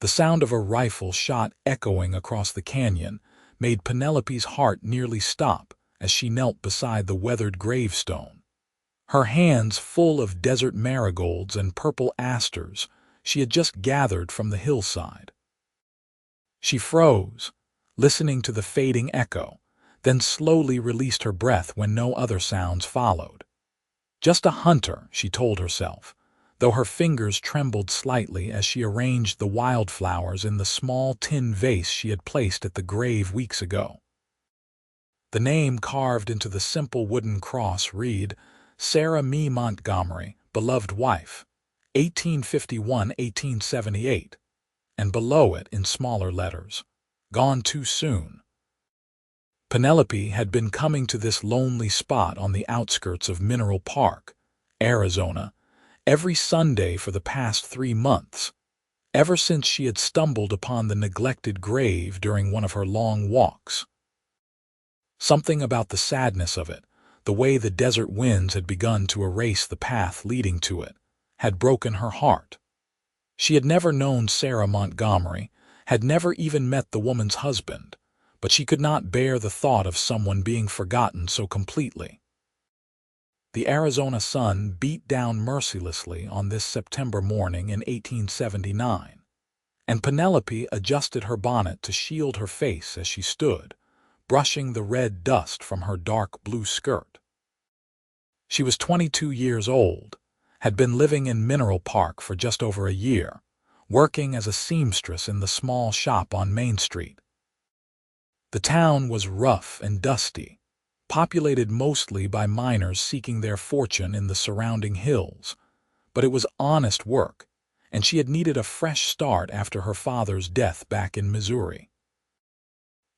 The sound of a rifle shot echoing across the canyon made Penelope's heart nearly stop as she knelt beside the weathered gravestone. Her hands full of desert marigolds and purple asters she had just gathered from the hillside. She froze, listening to the fading echo, then slowly released her breath when no other sounds followed. Just a hunter, she told herself, though her fingers trembled slightly as she arranged the wildflowers in the small tin vase she had placed at the grave weeks ago. The name carved into the simple wooden cross read, Sarah Me Montgomery, beloved wife, 1851–1878, and below it in smaller letters, gone too soon. Penelope had been coming to this lonely spot on the outskirts of Mineral Park, Arizona, every Sunday for the past 3 months, ever since she had stumbled upon the neglected grave during one of her long walks. Something about the sadness of it, the way the desert winds had begun to erase the path leading to it, had broken her heart. She had never known Sarah Montgomery, had never even met the woman's husband, but she could not bear the thought of someone being forgotten so completely. The Arizona sun beat down mercilessly on this September morning in 1879, and Penelope adjusted her bonnet to shield her face as she stood, brushing the red dust from her dark blue skirt. She was 22 years old, had been living in Mineral Park for just over a year, working as a seamstress in the small shop on Main Street. The town was rough and dusty, populated mostly by miners seeking their fortune in the surrounding hills, but it was honest work, and she had needed a fresh start after her father's death back in Missouri.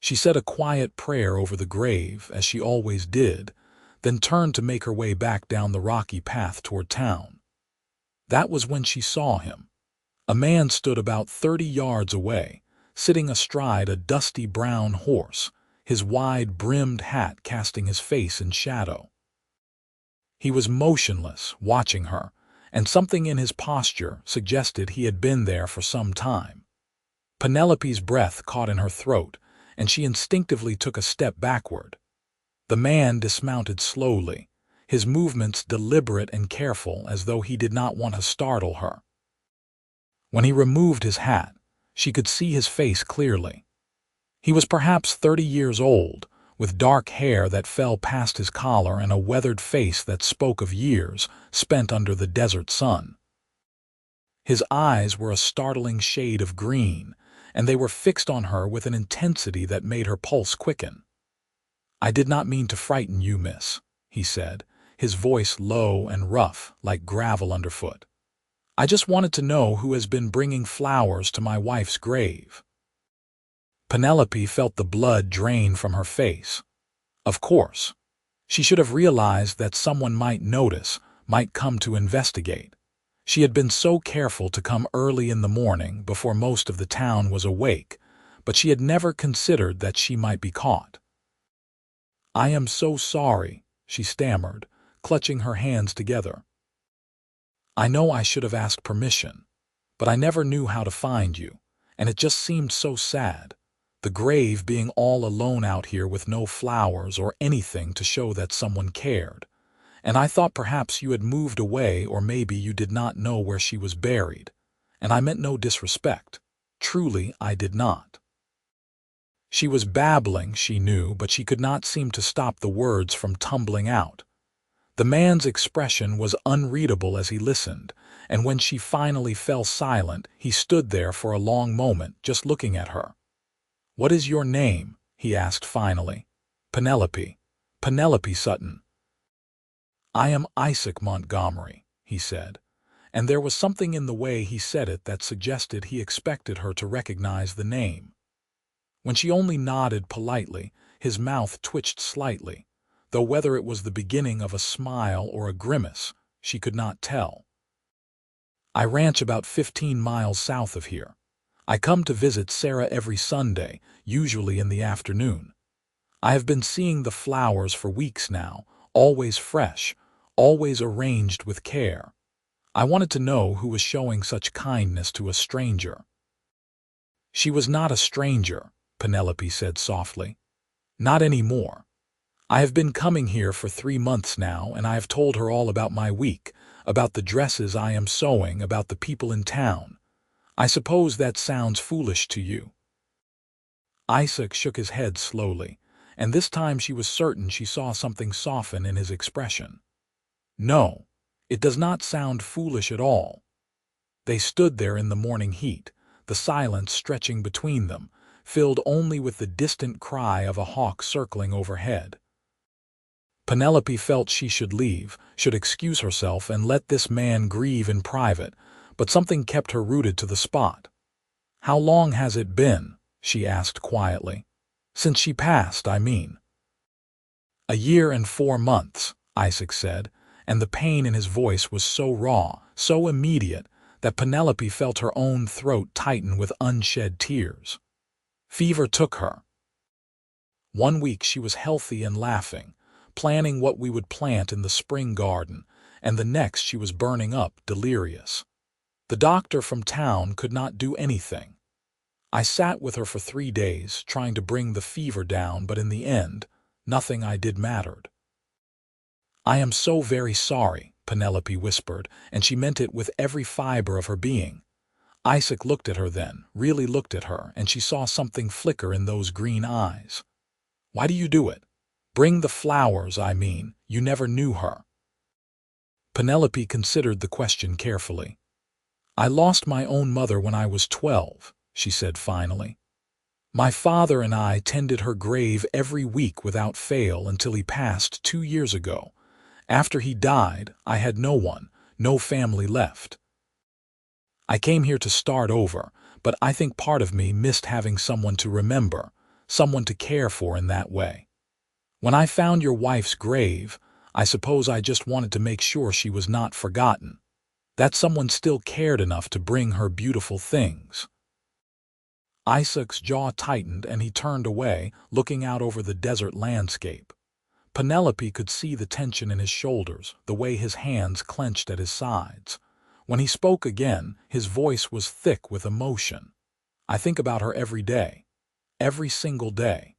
She said a quiet prayer over the grave, as she always did, then turned to make her way back down the rocky path toward town. That was when she saw him. A man stood about 30 yards away, sitting astride a dusty brown horse, his wide-brimmed hat casting his face in shadow. He was motionless, watching her, and something in his posture suggested he had been there for some time. Penelope's breath caught in her throat, and she instinctively took a step backward. The man dismounted slowly, his movements deliberate and careful as though he did not want to startle her. When he removed his hat, she could see his face clearly. He was perhaps 30 years old, with dark hair that fell past his collar and a weathered face that spoke of years spent under the desert sun. His eyes were a startling shade of green, and they were fixed on her with an intensity that made her pulse quicken. "I did not mean to frighten you, miss," he said, his voice low and rough like gravel underfoot. "I just wanted to know who has been bringing flowers to my wife's grave." Penelope felt the blood drain from her face. Of course. She should have realized that someone might notice, might come to investigate. She had been so careful to come early in the morning before most of the town was awake, but she had never considered that she might be caught. "I am so sorry," she stammered, clutching her hands together. "I know I should have asked permission, but I never knew how to find you, and it just seemed so sad, the grave being all alone out here with no flowers or anything to show that someone cared, and I thought perhaps you had moved away or maybe you did not know where she was buried, and I meant no disrespect. Truly, I did not." She was babbling, she knew, but she could not seem to stop the words from tumbling out. The man's expression was unreadable as he listened, and when she finally fell silent, he stood there for a long moment, just looking at her. "What is your name?" he asked finally. "Penelope. Penelope Sutton." "I am Isaac Montgomery," he said, and there was something in the way he said it that suggested he expected her to recognize the name. When she only nodded politely, his mouth twitched slightly, though whether it was the beginning of a smile or a grimace, she could not tell. "I ranch about 15 miles south of here. I come to visit Sarah every Sunday, usually in the afternoon. I have been seeing the flowers for weeks now, always fresh, always arranged with care. I wanted to know who was showing such kindness to a stranger." She was not a stranger, Penelope said softly. Not anymore. I have been coming here for 3 months now, and I have told her all about my week, about the dresses I am sewing, about the people in town. I suppose that sounds foolish to you. Isaac shook his head slowly, and this time she was certain she saw something soften in his expression. No, it does not sound foolish at all. They stood there in the morning heat, the silence stretching between them, filled only with the distant cry of a hawk circling overhead. Penelope felt she should leave, should excuse herself and let this man grieve in private, but something kept her rooted to the spot. "How long has it been?" she asked quietly. "Since she passed, I mean." "A year and 4 months, Isaac said, and the pain in his voice was so raw, so immediate, that Penelope felt her own throat tighten with unshed tears. Fever took her. 1 week she was healthy and laughing, planning what we would plant in the spring garden, and the next she was burning up, delirious. The doctor from town could not do anything. I sat with her for 3 days, trying to bring the fever down, but in the end, nothing I did mattered. "I am so very sorry," Penelope whispered, and she meant it with every fiber of her being. Isaac looked at her then, really looked at her, and she saw something flicker in those green eyes. "Why do you do it? Bring the flowers, I mean. You never knew her." Penelope considered the question carefully. "I lost my own mother when I was 12, she said finally. "My father and I tended her grave every week without fail until he passed 2 years ago. After he died, I had no one, no family left. I came here to start over, but I think part of me missed having someone to remember, someone to care for in that way. When I found your wife's grave, I suppose I just wanted to make sure she was not forgotten, that someone still cared enough to bring her beautiful things." Isaac's jaw tightened and he turned away, looking out over the desert landscape. Penelope could see the tension in his shoulders, the way his hands clenched at his sides. When he spoke again, his voice was thick with emotion. "I think about her every day, every single day.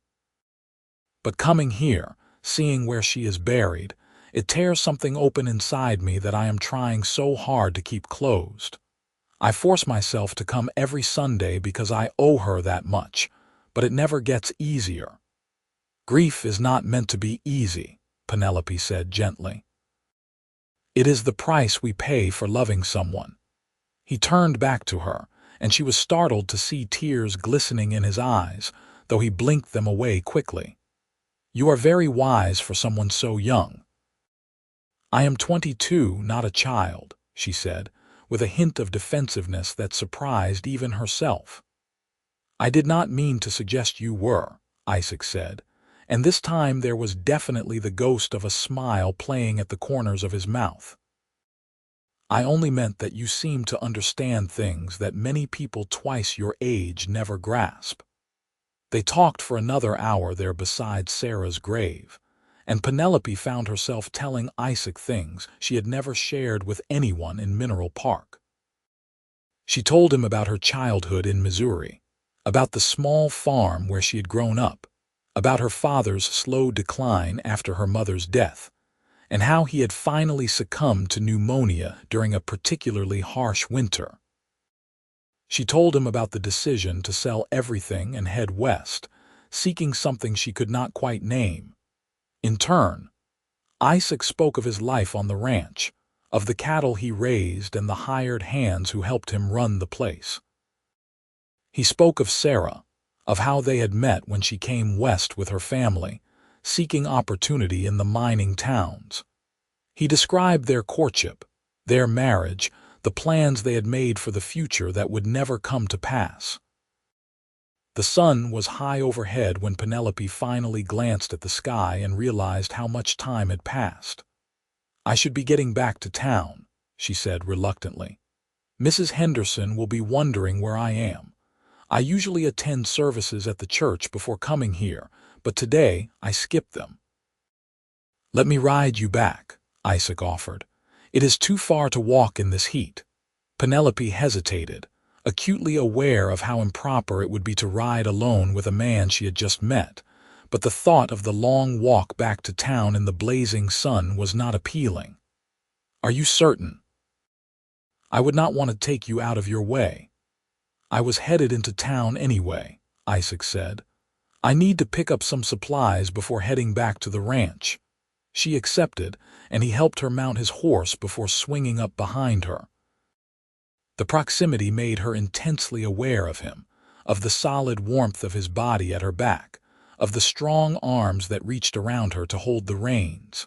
But coming here, seeing where she is buried, it tears something open inside me that I am trying so hard to keep closed. I force myself to come every Sunday because I owe her that much, but it never gets easier." "Grief is not meant to be easy," Penelope said gently. "It is the price we pay for loving someone." He turned back to her, and she was startled to see tears glistening in his eyes, though he blinked them away quickly. "You are very wise for someone so young." "I am 22, not a child," she said, with a hint of defensiveness that surprised even herself. "I did not mean to suggest you were," Isaac said, and this time there was definitely the ghost of a smile playing at the corners of his mouth. "I only meant that you seem to understand things that many people twice your age never grasp." They talked for another hour there beside Sarah's grave, and Penelope found herself telling Isaac things she had never shared with anyone in Mineral Park. She told him about her childhood in Missouri, about the small farm where she had grown up, about her father's slow decline after her mother's death, and how he had finally succumbed to pneumonia during a particularly harsh winter. She told him about the decision to sell everything and head west, seeking something she could not quite name. In turn, Isaac spoke of his life on the ranch, of the cattle he raised and the hired hands who helped him run the place. He spoke of Sarah, of how they had met when she came west with her family, seeking opportunity in the mining towns. He described their courtship, their marriage, the plans they had made for the future that would never come to pass. The sun was high overhead when Penelope finally glanced at the sky and realized how much time had passed. "I should be getting back to town," she said reluctantly. "Mrs. Henderson will be wondering where I am. I usually attend services at the church before coming here, but today I skipped them." "Let me ride you back," Isaac offered. "It is too far to walk in this heat." Penelope hesitated, acutely aware of how improper it would be to ride alone with a man she had just met, but the thought of the long walk back to town in the blazing sun was not appealing. "Are you certain?" "I would not want to take you out of your way." "I was headed into town anyway," Isaac said. "I need to pick up some supplies before heading back to the ranch." She accepted, and he helped her mount his horse before swinging up behind her. The proximity made her intensely aware of him, of the solid warmth of his body at her back, of the strong arms that reached around her to hold the reins.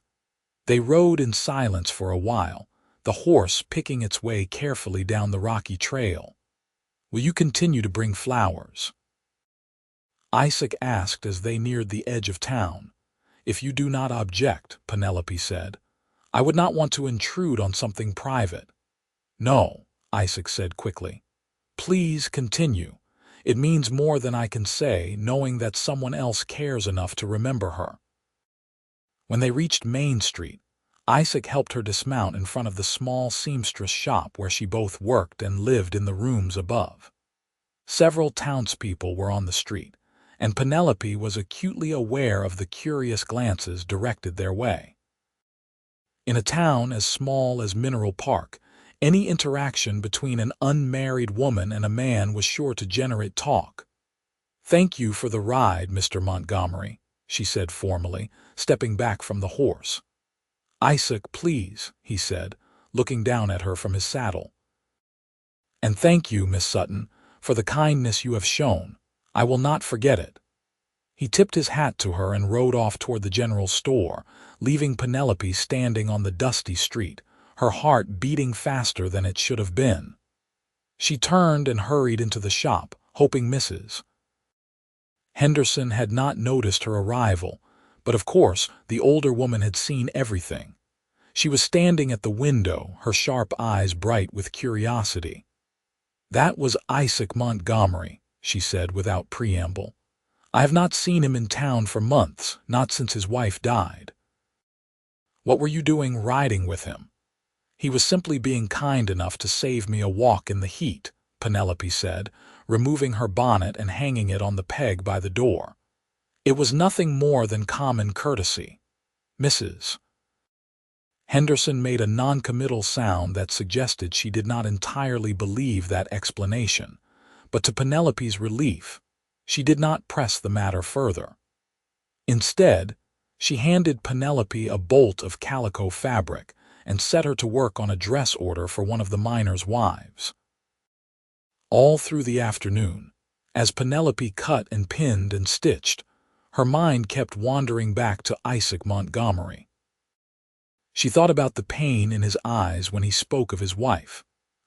They rode in silence for a while, the horse picking its way carefully down the rocky trail. "Will you continue to bring flowers?" Isaac asked as they neared the edge of town. "If you do not object," Penelope said. "I would not want to intrude on something private." "No," Isaac said quickly. "Please continue. It means more than I can say, knowing that someone else cares enough to remember her." When they reached Main Street, Isaac helped her dismount in front of the small seamstress shop where she both worked and lived in the rooms above. Several townspeople were on the street, and Penelope was acutely aware of the curious glances directed their way. In a town as small as Mineral Park, any interaction between an unmarried woman and a man was sure to generate talk. "Thank you for the ride, Mr. Montgomery," she said formally, stepping back from the horse. "Isaac, please," he said, looking down at her from his saddle. "And thank you, Miss Sutton, for the kindness you have shown. I will not forget it." He tipped his hat to her and rode off toward the general store, leaving Penelope standing on the dusty street, her heart beating faster than it should have been. She turned and hurried into the shop, hoping Mrs. Henderson had not noticed her arrival, but of course the older woman had seen everything. She was standing at the window, her sharp eyes bright with curiosity. "That was Isaac Montgomery," she said without preamble. "I have not seen him in town for months, not since his wife died." "What were you doing riding with him?" "He was simply being kind enough to save me a walk in the heat," Penelope said, removing her bonnet and hanging it on the peg by the door. "It was nothing more than common courtesy." Mrs. Henderson made a noncommittal sound that suggested she did not entirely believe that explanation, but to Penelope's relief, she did not press the matter further. Instead, she handed Penelope a bolt of calico fabric and set her to work on a dress order for one of the miners' wives. All through the afternoon, as Penelope cut and pinned and stitched, her mind kept wandering back to Isaac Montgomery. She thought about the pain in his eyes when he spoke of his wife,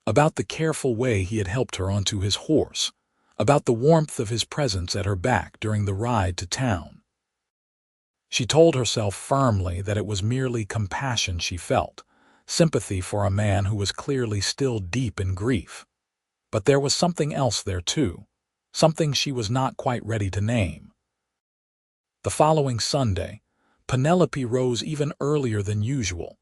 about the careful way he had helped her onto his horse, about the warmth of his presence at her back during the ride to town. She told herself firmly that it was merely compassion she felt, sympathy for a man who was clearly still deep in grief. But there was something else there too, something she was not quite ready to name. The following Sunday, Penelope rose even earlier than usual,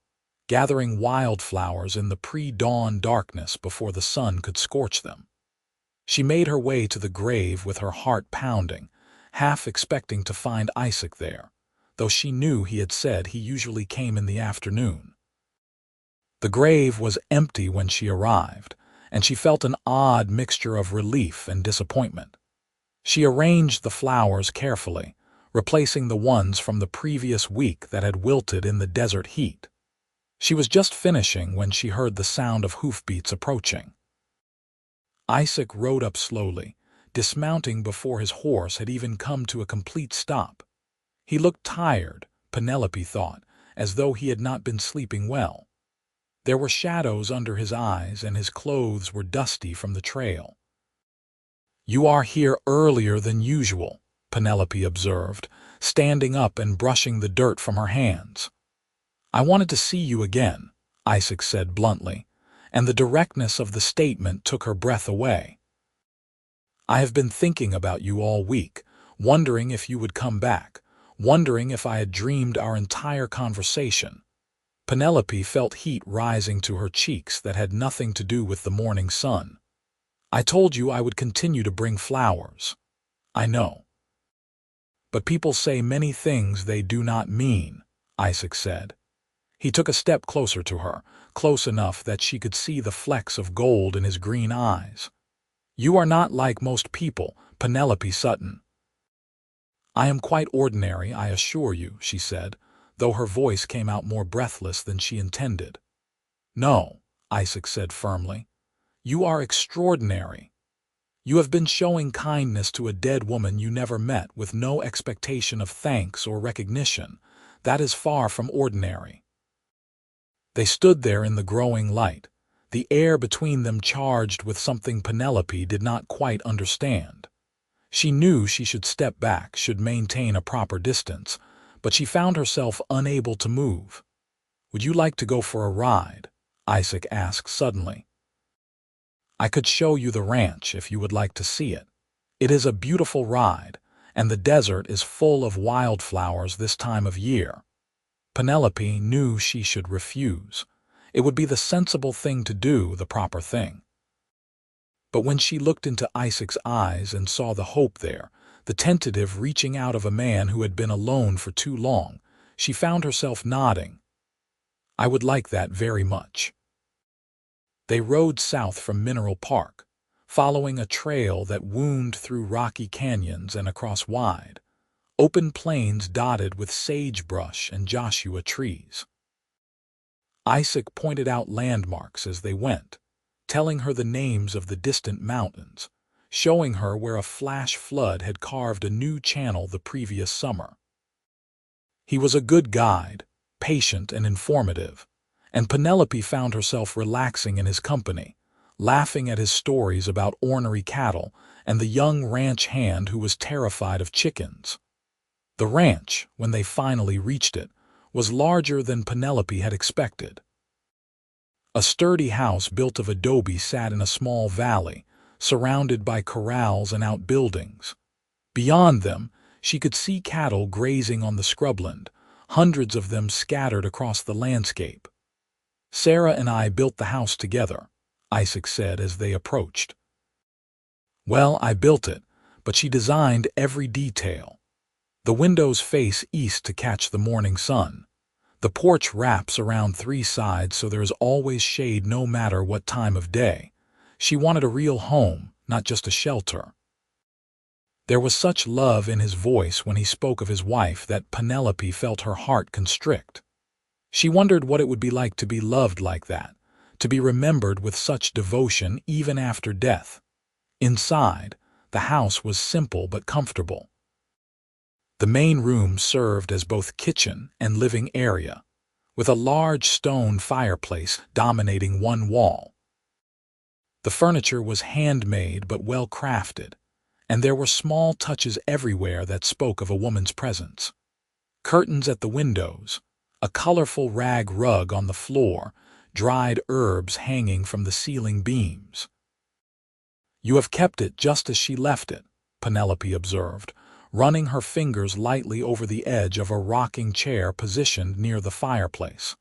gathering wildflowers in the pre-dawn darkness before the sun could scorch them. She made her way to the grave with her heart pounding, half expecting to find Isaac there, though she knew he had said he usually came in the afternoon. The grave was empty when she arrived, and she felt an odd mixture of relief and disappointment. She arranged the flowers carefully, replacing the ones from the previous week that had wilted in the desert heat. She was just finishing when she heard the sound of hoofbeats approaching. Isaac rode up slowly, dismounting before his horse had even come to a complete stop. He looked tired, Penelope thought, as though he had not been sleeping well. There were shadows under his eyes, and his clothes were dusty from the trail. "You are here earlier than usual," Penelope observed, standing up and brushing the dirt from her hands. "I wanted to see you again," Isaac said bluntly, and the directness of the statement took her breath away. "I have been thinking about you all week, wondering if you would come back, wondering if I had dreamed our entire conversation." Penelope felt heat rising to her cheeks that had nothing to do with the morning sun. I told you I would continue to bring flowers. I know. But people say many things they do not mean, Isaac said. He took a step closer to her, close enough that she could see the flecks of gold in his green eyes. You are not like most people, Penelope Sutton. I am quite ordinary, I assure you, she said, though her voice came out more breathless than she intended. No, Isaac said firmly. You are extraordinary. You have been showing kindness to a dead woman you never met with no expectation of thanks or recognition. That is far from ordinary. They stood there in the growing light, the air between them charged with something Penelope did not quite understand. She knew she should step back, should maintain a proper distance, but she found herself unable to move. Would you like to go for a ride? Isaac asked suddenly. I could show you the ranch if you would like to see it. It is a beautiful ride, and the desert is full of wildflowers this time of year. Penelope knew she should refuse. It would be the sensible thing to do, the proper thing. But when she looked into Isaac's eyes and saw the hope there, the tentative reaching out of a man who had been alone for too long, she found herself nodding. I would like that very much. They rode south from Mineral Park, following a trail that wound through rocky canyons and across wide, open plains dotted with sagebrush and Joshua trees. Isaac pointed out landmarks as they went, telling her the names of the distant mountains, showing her where a flash flood had carved a new channel the previous summer. He was a good guide, patient and informative, and Penelope found herself relaxing in his company, laughing at his stories about ornery cattle and the young ranch hand who was terrified of chickens. The ranch, when they finally reached it, was larger than Penelope had expected. A sturdy house built of adobe sat in a small valley, surrounded by corrals and outbuildings. Beyond them, she could see cattle grazing on the scrubland, hundreds of them scattered across the landscape. Sarah and I built the house together, Isaac said as they approached. Well, I built it, but she designed every detail. The windows face east to catch the morning sun. The porch wraps around 3 sides so there is always shade no matter what time of day. She wanted a real home, not just a shelter. There was such love in his voice when he spoke of his wife that Penelope felt her heart constrict. She wondered what it would be like to be loved like that, to be remembered with such devotion even after death. Inside, the house was simple but comfortable. The main room served as both kitchen and living area, with a large stone fireplace dominating one wall. The furniture was handmade but well crafted, and there were small touches everywhere that spoke of a woman's presence. Curtains at the windows, a colorful rag rug on the floor, dried herbs hanging from the ceiling beams. You have kept it just as she left it, Penelope observed, running her fingers lightly over the edge of a rocking chair positioned near the fireplace.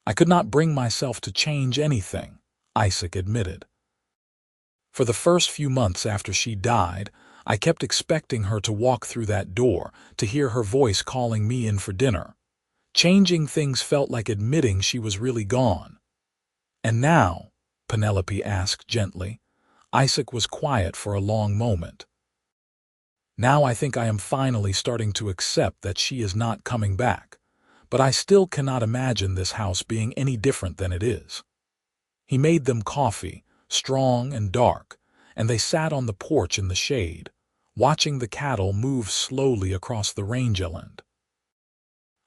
I could not bring myself to change anything, Isaac admitted. For the first few months after she died, I kept expecting her to walk through that door, to hear her voice calling me in for dinner. Changing things felt like admitting she was really gone. And now, Penelope asked gently. Isaac was quiet for a long moment. Now I think I am finally starting to accept that she is not coming back, but I still cannot imagine this house being any different than it is. He made them coffee, strong and dark, and they sat on the porch in the shade, watching the cattle move slowly across the rangeland.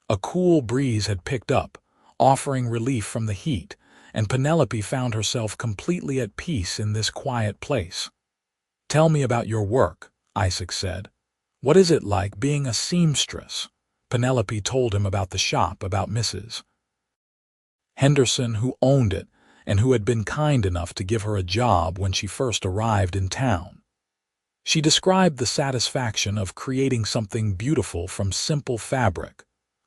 A cool breeze had picked up, offering relief from the heat, and Penelope found herself completely at peace in this quiet place. Tell me about your work, Isaac said. What is it like being a seamstress? Penelope told him about the shop, about Mrs. Henderson, who owned it, and who had been kind enough to give her a job when she first arrived in town. She described the satisfaction of creating something beautiful from simple fabric,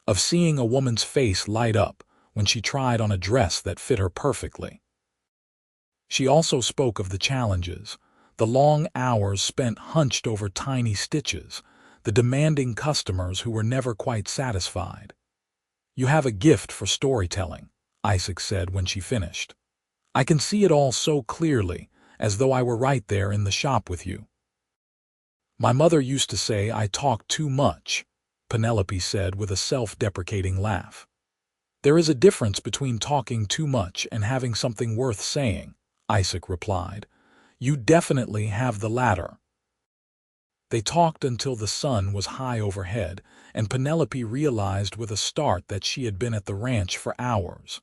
of seeing a woman's face light up when she tried on a dress that fit her perfectly. She also spoke of the challenges, the long hours spent hunched over tiny stitches, the demanding customers who were never quite satisfied. "You have a gift for storytelling," Isaac said when she finished. "I can see it all so clearly, as though I were right there in the shop with you." "My mother used to say I talked too much," Penelope said with a self-deprecating laugh. "There is a difference between talking too much and having something worth saying," Isaac replied. "You definitely have the latter." They talked until the sun was high overhead, and Penelope realized with a start that she had been at the ranch for hours.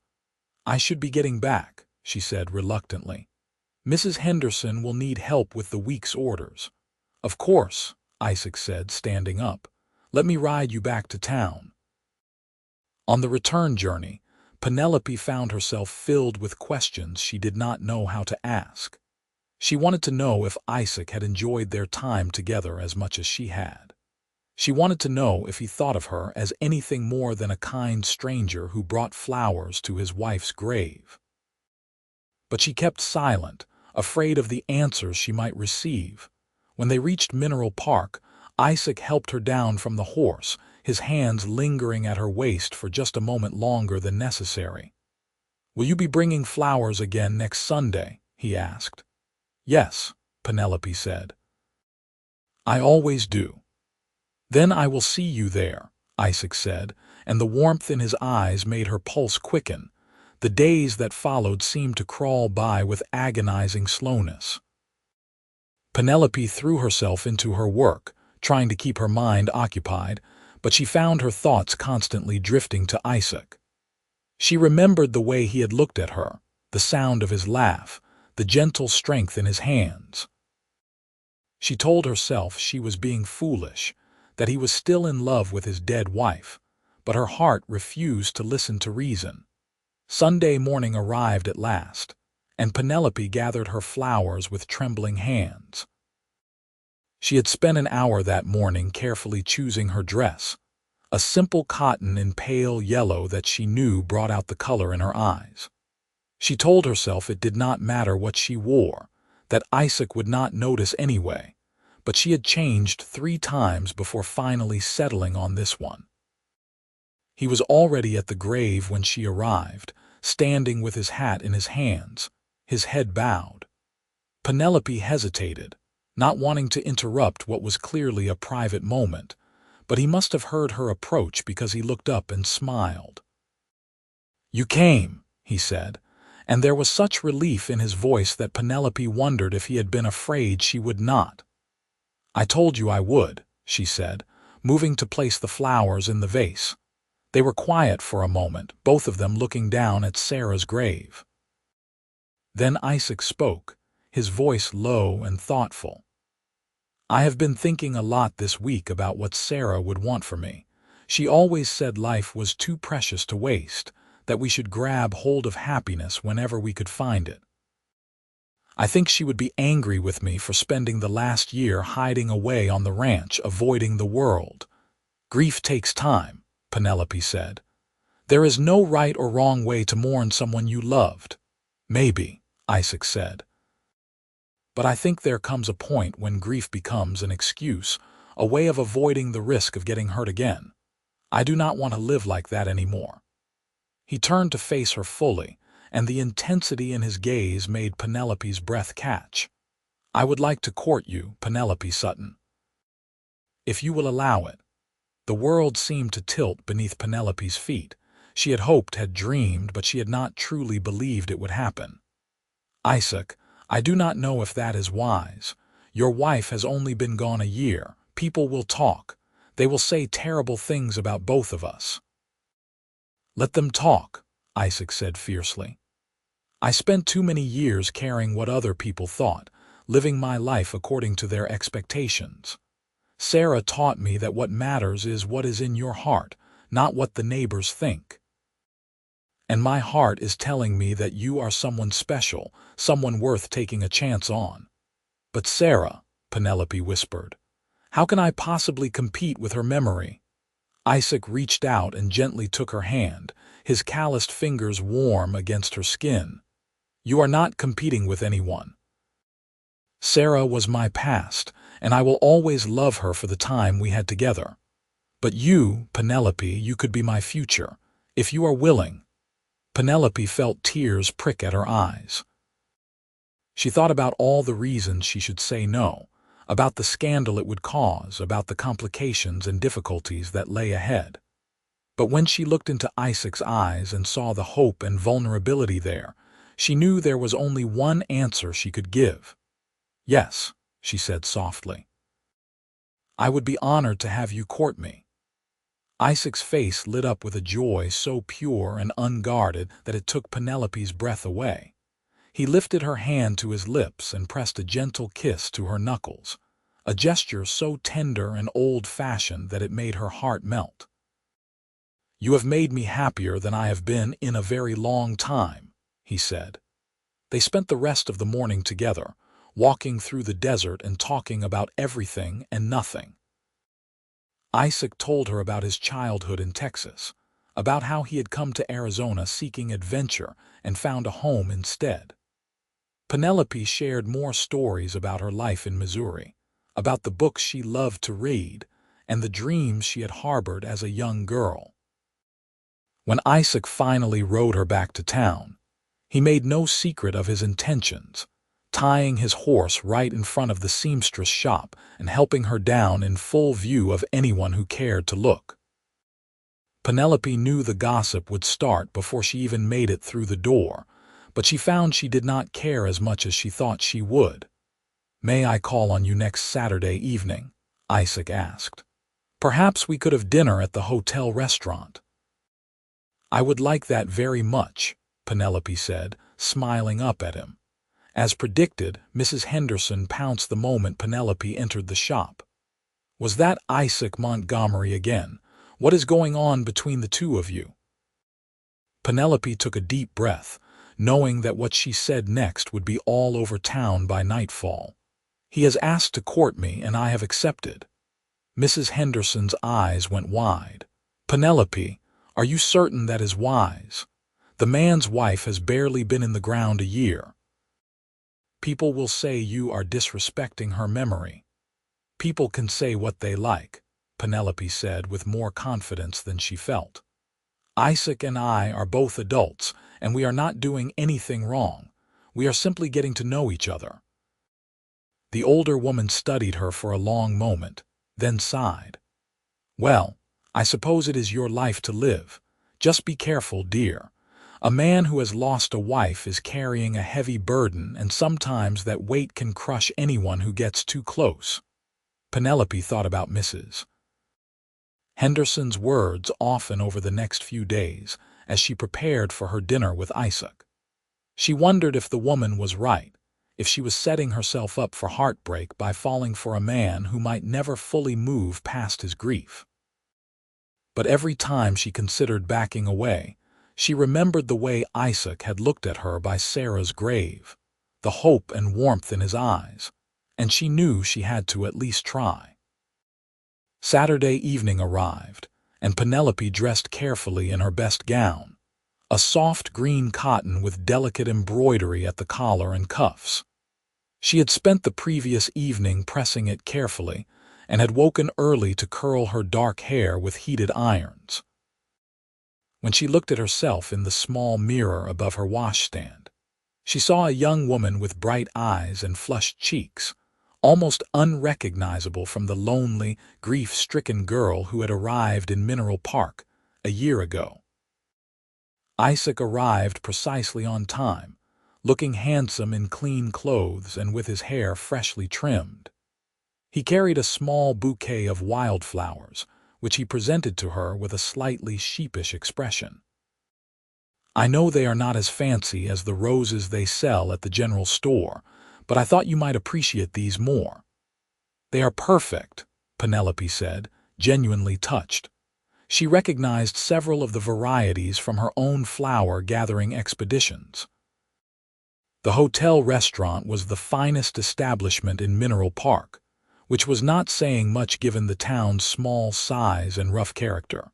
"I should be getting back," she said reluctantly. "Mrs. Henderson will need help with the week's orders." "Of course," Isaac said, standing up. "Let me ride you back to town." On the return journey, Penelope found herself filled with questions she did not know how to ask. She wanted to know if Isaac had enjoyed their time together as much as she had. She wanted to know if he thought of her as anything more than a kind stranger who brought flowers to his wife's grave. But she kept silent, afraid of the answers she might receive. When they reached Mineral Park, Isaac helped her down from the horse, his hands lingering at her waist for just a moment longer than necessary. "Will you be bringing flowers again next Sunday?" he asked. "Yes," Penelope said. "I always do." "Then I will see you there," Isaac said, and the warmth in his eyes made her pulse quicken. The days that followed seemed to crawl by with agonizing slowness. Penelope threw herself into her work, trying to keep her mind occupied, but she found her thoughts constantly drifting to Isaac. She remembered the way he had looked at her, the sound of his laugh, the gentle strength in his hands. She told herself she was being foolish, that he was still in love with his dead wife, but her heart refused to listen to reason. Sunday morning arrived at last, and Penelope gathered her flowers with trembling hands. She had spent an hour that morning carefully choosing her dress, a simple cotton in pale yellow that she knew brought out the color in her eyes. She told herself it did not matter what she wore, that Isaac would not notice anyway, but she had changed 3 times before finally settling on this one. He was already at the grave when she arrived, standing with his hat in his hands, his head bowed. Penelope hesitated, not wanting to interrupt what was clearly a private moment, but he must have heard her approach because he looked up and smiled. "You came," he said, and there was such relief in his voice that Penelope wondered if he had been afraid she would not. "I told you I would," she said, moving to place the flowers in the vase. They were quiet for a moment, both of them looking down at Sarah's grave. Then Isaac spoke, his voice low and thoughtful. "I have been thinking a lot this week about what Sarah would want for me. She always said life was too precious to waste, that we should grab hold of happiness whenever we could find it. I think she would be angry with me for spending the last year hiding away on the ranch, avoiding the world. Grief takes time," Penelope said. "There is no right or wrong way to mourn someone you loved." "Maybe," Isaac said. "But I think there comes a point when grief becomes an excuse, a way of avoiding the risk of getting hurt again. I do not want to live like that anymore." He turned to face her fully, and the intensity in his gaze made Penelope's breath catch. "I would like to court you, Penelope Sutton, if you will allow it." The world seemed to tilt beneath Penelope's feet. She had hoped, had dreamed, but she had not truly believed it would happen. "Isaac, I do not know if that is wise. Your wife has only been gone a year. People will talk. They will say terrible things about both of us." "Let them talk," Isaac said fiercely. "I spent too many years caring what other people thought, living my life according to their expectations. Sarah taught me that what matters is what is in your heart, not what the neighbors think. And my heart is telling me that you are someone special, someone worth taking a chance on." "But Sarah," Penelope whispered, "how can I possibly compete with her memory?" Isaac reached out and gently took her hand, his calloused fingers warm against her skin. You are not competing with anyone. Sarah was my past, and I will always love her for the time we had together. But you, Penelope, you could be my future, if you are willing. Penelope felt tears prick at her eyes. She thought about all the reasons she should say no, about the scandal it would cause, about the complications and difficulties that lay ahead. But when she looked into Isaac's eyes and saw the hope and vulnerability there, she knew there was only one answer she could give. Yes, she said softly. I would be honored to have you court me. Isaac's face lit up with a joy so pure and unguarded that it took Penelope's breath away. He lifted her hand to his lips and pressed a gentle kiss to her knuckles, a gesture so tender and old-fashioned that it made her heart melt. You have made me happier than I have been in a very long time, he said. They spent the rest of the morning together, walking through the desert and talking about everything and nothing. Isaac told her about his childhood in Texas, about how he had come to Arizona seeking adventure and found a home instead. Penelope shared more stories about her life in Missouri, about the books she loved to read, and the dreams she had harbored as a young girl. When Isaac finally rode her back to town, he made no secret of his intentions, tying his horse right in front of the seamstress shop and helping her down in full view of anyone who cared to look. Penelope knew the gossip would start before she even made it through the door, but she found she did not care as much as she thought she would. May I call on you next Saturday evening? Isaac asked. Perhaps we could have dinner at the hotel restaurant. I would like that very much, Penelope said, smiling up at him. As predicted, Mrs. Henderson pounced the moment Penelope entered the shop. Was that Isaac Montgomery again? What is going on between the two of you? Penelope took a deep breath, knowing that what she said next would be all over town by nightfall. He has asked to court me, and I have accepted. Mrs. Henderson's eyes went wide. Penelope, are you certain that is wise? The man's wife has barely been in the ground a year. People will say you are disrespecting her memory. People can say what they like, Penelope said with more confidence than she felt. Isaac and I are both adults, and we are not doing anything wrong. We are simply getting to know each other. The older woman studied her for a long moment, then sighed. Well, I suppose it is your life to live. Just be careful, dear. A man who has lost a wife is carrying a heavy burden, and sometimes that weight can crush anyone who gets too close. Penelope thought about Mrs. Henderson's words often over the next few days as she prepared for her dinner with Isaac. She wondered if the woman was right, if she was setting herself up for heartbreak by falling for a man who might never fully move past his grief. But every time she considered backing away, she remembered the way Isaac had looked at her by Sarah's grave, the hope and warmth in his eyes, and she knew she had to at least try. Saturday evening arrived, and Penelope dressed carefully in her best gown, a soft green cotton with delicate embroidery at the collar and cuffs. She had spent the previous evening pressing it carefully and had woken early to curl her dark hair with heated irons. When she looked at herself in the small mirror above her washstand, she saw a young woman with bright eyes and flushed cheeks, almost unrecognizable from the lonely, grief-stricken girl who had arrived in Mineral Park a year ago. Isaac arrived precisely on time, looking handsome in clean clothes and with his hair freshly trimmed. He carried a small bouquet of wildflowers, which he presented to her with a slightly sheepish expression. I know they are not as fancy as the roses they sell at the general store, but I thought you might appreciate these more. They are perfect, Penelope said, genuinely touched. She recognized several of the varieties from her own flower-gathering expeditions. The hotel restaurant was the finest establishment in Mineral Park, which was not saying much given the town's small size and rough character.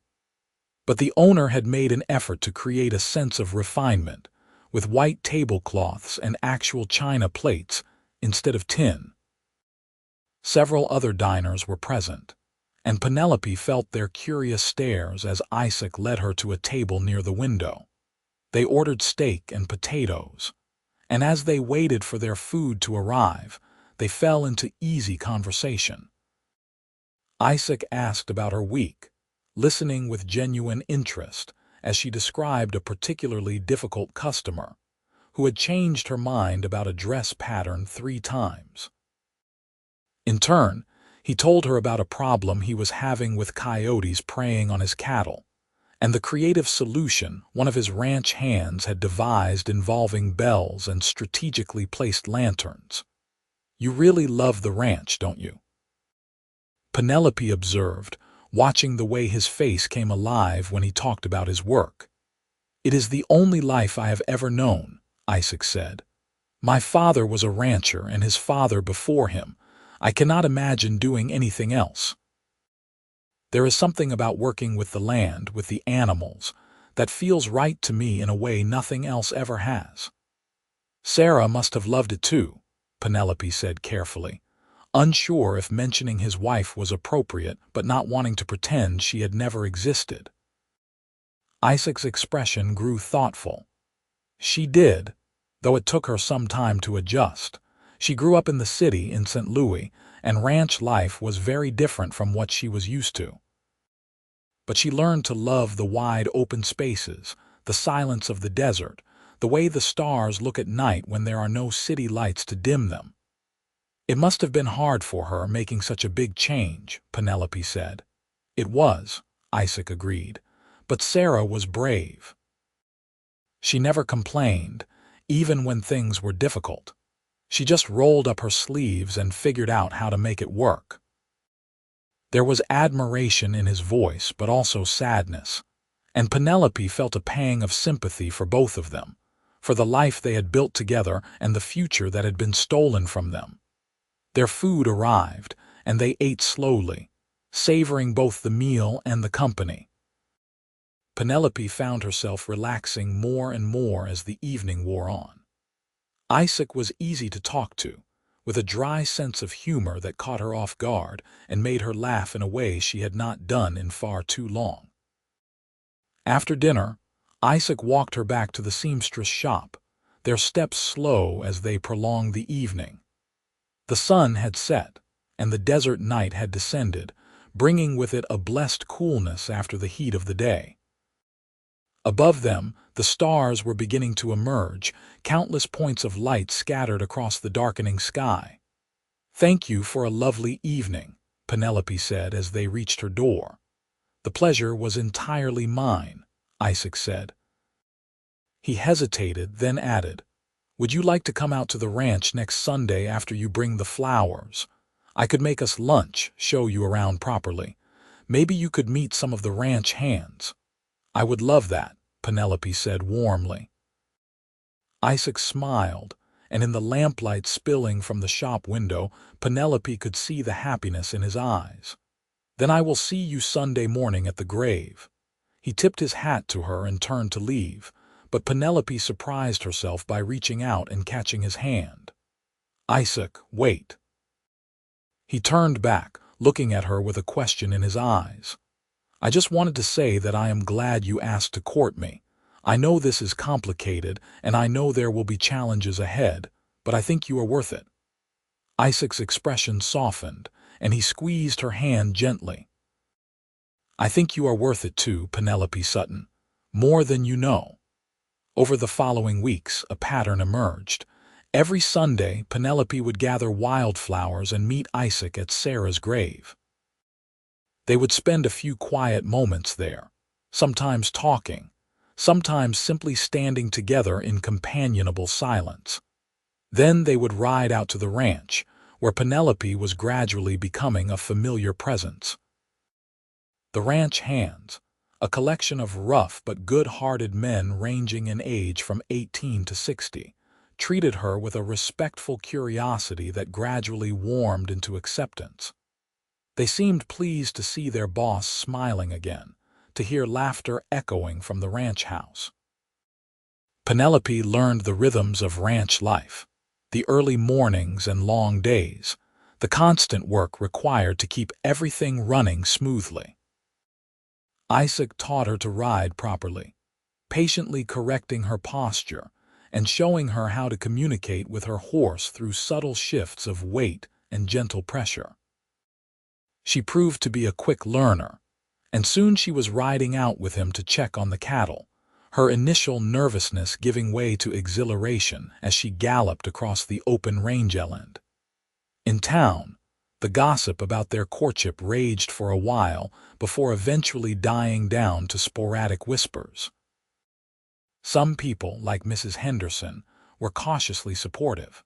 But the owner had made an effort to create a sense of refinement, with white tablecloths and actual china plates instead of tin. Several other diners were present, and Penelope felt their curious stares as Isaac led her to a table near the window. They ordered steak and potatoes, and as they waited for their food to arrive, they fell into easy conversation. Isaac asked about her week, listening with genuine interest as she described a particularly difficult customer who had changed her mind about a dress pattern 3 times. In turn, he told her about a problem he was having with coyotes preying on his cattle, and the creative solution one of his ranch hands had devised involving bells and strategically placed lanterns. "You really love the ranch, don't you?" Penelope observed, watching the way his face came alive when he talked about his work. "It is the only life I have ever known," Isaac said. "My father was a rancher and his father before him. I cannot imagine doing anything else. There is something about working with the land, with the animals, that feels right to me in a way nothing else ever has." "Sarah must have loved it too," Penelope said carefully, unsure if mentioning his wife was appropriate but not wanting to pretend she had never existed. Isaac's expression grew thoughtful. "She did, though it took her some time to adjust. She grew up in the city in St. Louis, and ranch life was very different from what she was used to. But she learned to love the wide open spaces, the silence of the desert, the way the stars look at night when there are no city lights to dim them." "It must have been hard for her making such a big change," Penelope said. "It was," Isaac agreed, "but Sarah was brave. She never complained, even when things were difficult. She just rolled up her sleeves and figured out how to make it work." There was admiration in his voice, but also sadness, and Penelope felt a pang of sympathy for both of them, for the life they had built together and the future that had been stolen from them. Their food arrived, and they ate slowly, savoring both the meal and the company. Penelope found herself relaxing more and more as the evening wore on. Isaac was easy to talk to, with a dry sense of humor that caught her off guard and made her laugh in a way she had not done in far too long. After dinner, Isaac walked her back to the seamstress shop, their steps slow as they prolonged the evening. The sun had set, and the desert night had descended, bringing with it a blessed coolness after the heat of the day. Above them, the stars were beginning to emerge, countless points of light scattered across the darkening sky. "Thank you for a lovely evening," Penelope said as they reached her door. "The pleasure was entirely mine," Isaac said. He hesitated, then added, "Would you like to come out to the ranch next Sunday after you bring the flowers? I could make us lunch, show you around properly. Maybe you could meet some of the ranch hands." "I would love that," Penelope said warmly. Isaac smiled, and in the lamplight spilling from the shop window, Penelope could see the happiness in his eyes. "Then I will see you Sunday morning at the grave." He tipped his hat to her and turned to leave, but Penelope surprised herself by reaching out and catching his hand. "Isaac, wait." He turned back, looking at her with a question in his eyes. "I just wanted to say that I am glad you asked to court me. I know this is complicated, and I know there will be challenges ahead, but I think you are worth it." Isaac's expression softened, and he squeezed her hand gently. "I think you are worth it too, Penelope Sutton, more than you know." Over the following weeks, a pattern emerged. Every Sunday, Penelope would gather wildflowers and meet Isaac at Sarah's grave. They would spend a few quiet moments there, sometimes talking, sometimes simply standing together in companionable silence. Then they would ride out to the ranch, where Penelope was gradually becoming a familiar presence. The ranch hands, a collection of rough but good-hearted men ranging in age from 18 to 60, treated her with a respectful curiosity that gradually warmed into acceptance. They seemed pleased to see their boss smiling again, to hear laughter echoing from the ranch house. Penelope learned the rhythms of ranch life, the early mornings and long days, the constant work required to keep everything running smoothly. Isaac taught her to ride properly, patiently correcting her posture and showing her how to communicate with her horse through subtle shifts of weight and gentle pressure. She proved to be a quick learner, and soon she was riding out with him to check on the cattle, her initial nervousness giving way to exhilaration as she galloped across the open rangeland. In town, the gossip about their courtship raged for a while before eventually dying down to sporadic whispers. Some people, like Mrs. Henderson, were cautiously supportive.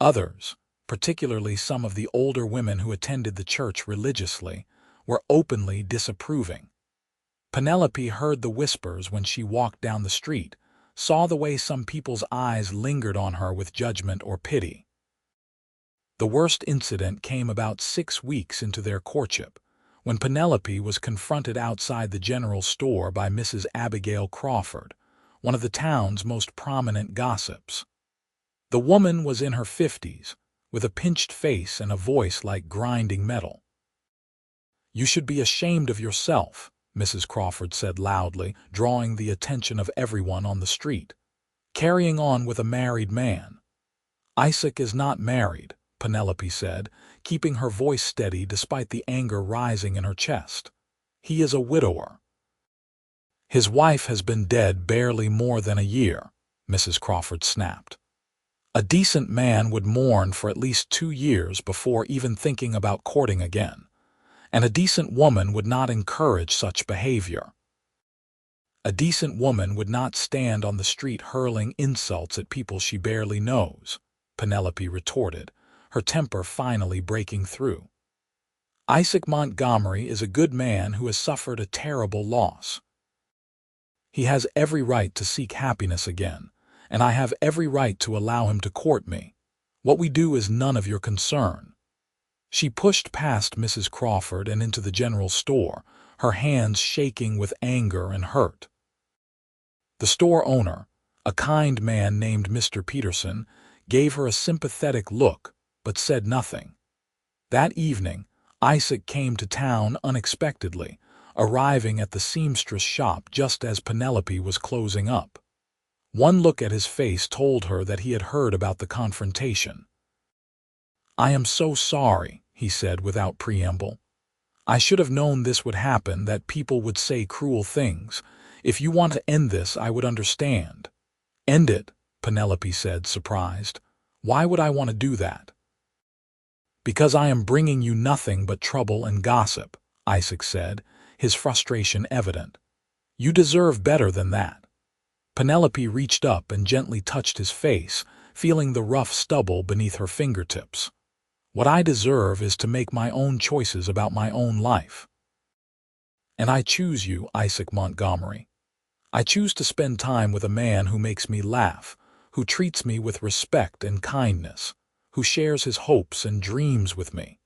Others, particularly some of the older women who attended the church religiously, were openly disapproving. Penelope heard the whispers when she walked down the street, saw the way some people's eyes lingered on her with judgment or pity. The worst incident came about 6 weeks into their courtship, when Penelope was confronted outside the general store by Mrs. Abigail Crawford, one of the town's most prominent gossips. The woman was in her 50s, with a pinched face and a voice like grinding metal. "You should be ashamed of yourself," Mrs. Crawford said loudly, drawing the attention of everyone on the street. "Carrying on with a married man." "Isaac is not married," Penelope said, keeping her voice steady despite the anger rising in her chest. "He is a widower." "His wife has been dead barely more than a year," Mrs. Crawford snapped. "A decent man would mourn for at least 2 years before even thinking about courting again, and a decent woman would not encourage such behavior. A decent woman would not stand on the street hurling insults at people she barely knows," Penelope retorted, her temper finally breaking through. "Isaac Montgomery is a good man who has suffered a terrible loss. He has every right to seek happiness again, and I have every right to allow him to court me. What we do is none of your concern." She pushed past Mrs. Crawford and into the general store, her hands shaking with anger and hurt. The store owner, a kind man named Mr. Peterson, gave her a sympathetic look, but said nothing. That evening, Isaac came to town unexpectedly, arriving at the seamstress shop just as Penelope was closing up. One look at his face told her that he had heard about the confrontation. "I am so sorry," he said without preamble. "I should have known this would happen, that people would say cruel things. If you want to end this, I would understand." "End it?" Penelope said, surprised. "Why would I want to do that?" "Because I am bringing you nothing but trouble and gossip," Isaac said, his frustration evident. "You deserve better than that." Penelope reached up and gently touched his face, feeling the rough stubble beneath her fingertips. "What I deserve is to make my own choices about my own life. And I choose you, Isaac Montgomery. I choose to spend time with a man who makes me laugh, who treats me with respect and kindness, who shares his hopes and dreams with me.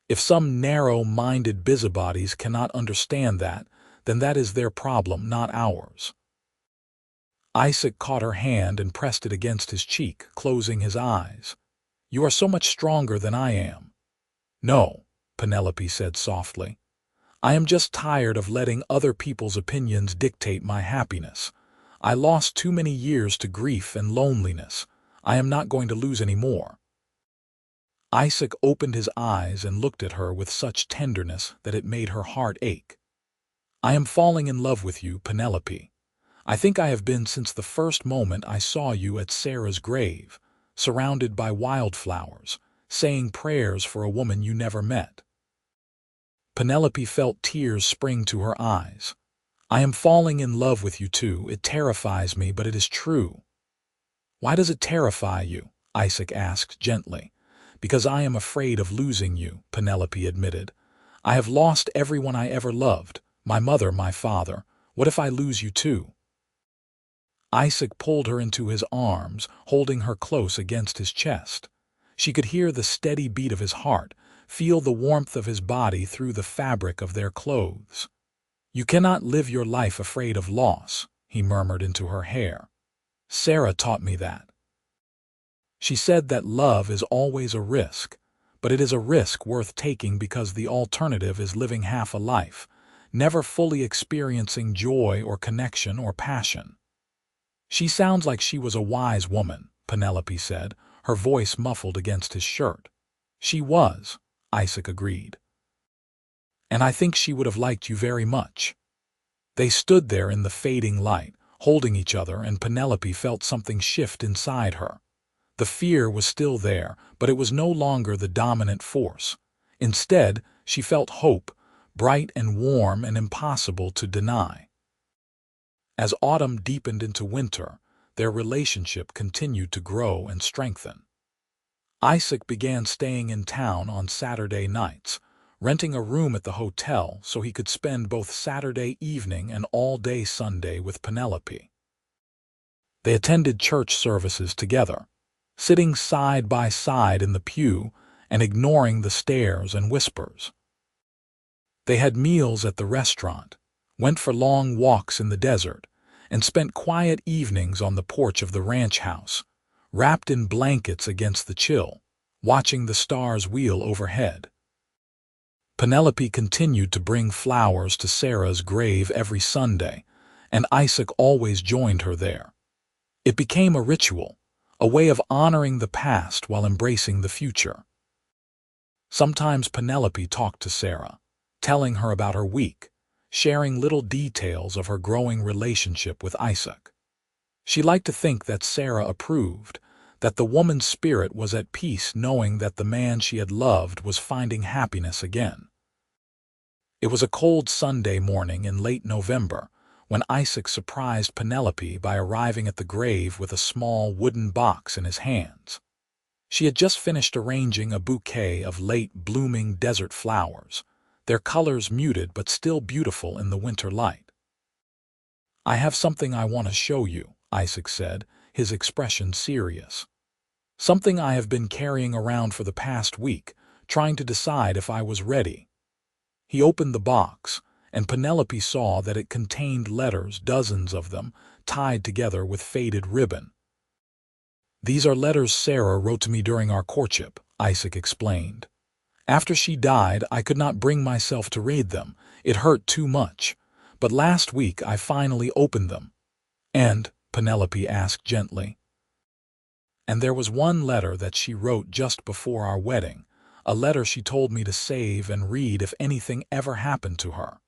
If some narrow-minded busybodies cannot understand that, then that is their problem, not ours." Isaac caught her hand and pressed it against his cheek, closing his eyes. "You are so much stronger than I am." "No," Penelope said softly. "I am just tired of letting other people's opinions dictate my happiness. I lost too many years to grief and loneliness. I am not going to lose any more." Isaac opened his eyes and looked at her with such tenderness that it made her heart ache. "I am falling in love with you, Penelope. I think I have been since the first moment I saw you at Sarah's grave, surrounded by wildflowers, saying prayers for a woman you never met." Penelope felt tears spring to her eyes. "I am falling in love with you too. It terrifies me, but it is true." "Why does it terrify you?" Isaac asked gently. "Because I am afraid of losing you," Penelope admitted. "I have lost everyone I ever loved, my mother, my father. What if I lose you too?" Isaac pulled her into his arms, holding her close against his chest. She could hear the steady beat of his heart, feel the warmth of his body through the fabric of their clothes. "You cannot live your life afraid of loss," he murmured into her hair. Sarah taught me that. She said that love is always a risk, but it is a risk worth taking because the alternative is living half a life, never fully experiencing joy or connection or passion. She sounds like she was a wise woman, Penelope said, her voice muffled against his shirt. She was, Isaac agreed. And I think she would have liked you very much. They stood there in the fading light, holding each other, and Penelope felt something shift inside her. The fear was still there, but it was no longer the dominant force. Instead, she felt hope, bright and warm and impossible to deny. As autumn deepened into winter, their relationship continued to grow and strengthen. Isaac began staying in town on Saturday nights, renting a room at the hotel so he could spend both Saturday evening and all-day Sunday with Penelope. They attended church services together, sitting side by side in the pew and ignoring the stares and whispers. They had meals at the restaurant, went for long walks in the desert, and spent quiet evenings on the porch of the ranch house, wrapped in blankets against the chill, watching the stars wheel overhead. Penelope continued to bring flowers to Sarah's grave every Sunday, and Isaac always joined her there. It became a ritual, a way of honoring the past while embracing the future. Sometimes Penelope talked to Sarah, telling her about her week, sharing little details of her growing relationship with Isaac. She liked to think that Sarah approved, that the woman's spirit was at peace knowing that the man she had loved was finding happiness again. It was a cold Sunday morning in late November when Isaac surprised Penelope by arriving at the grave with a small wooden box in his hands. She had just finished arranging a bouquet of late-blooming desert flowers, their colors muted but still beautiful in the winter light. "I have something I want to show you," Isaac said, his expression serious. "Something I have been carrying around for the past week, trying to decide if I was ready." He opened the box, and Penelope saw that it contained letters, dozens of them, tied together with faded ribbon. "These are letters Sarah wrote to me during our courtship," Isaac explained. "After she died, I could not bring myself to read them. It hurt too much. But last week I finally opened them." "And?" Penelope asked gently. "And there was one letter that she wrote just before our wedding, a letter she told me to save and read if anything ever happened to her."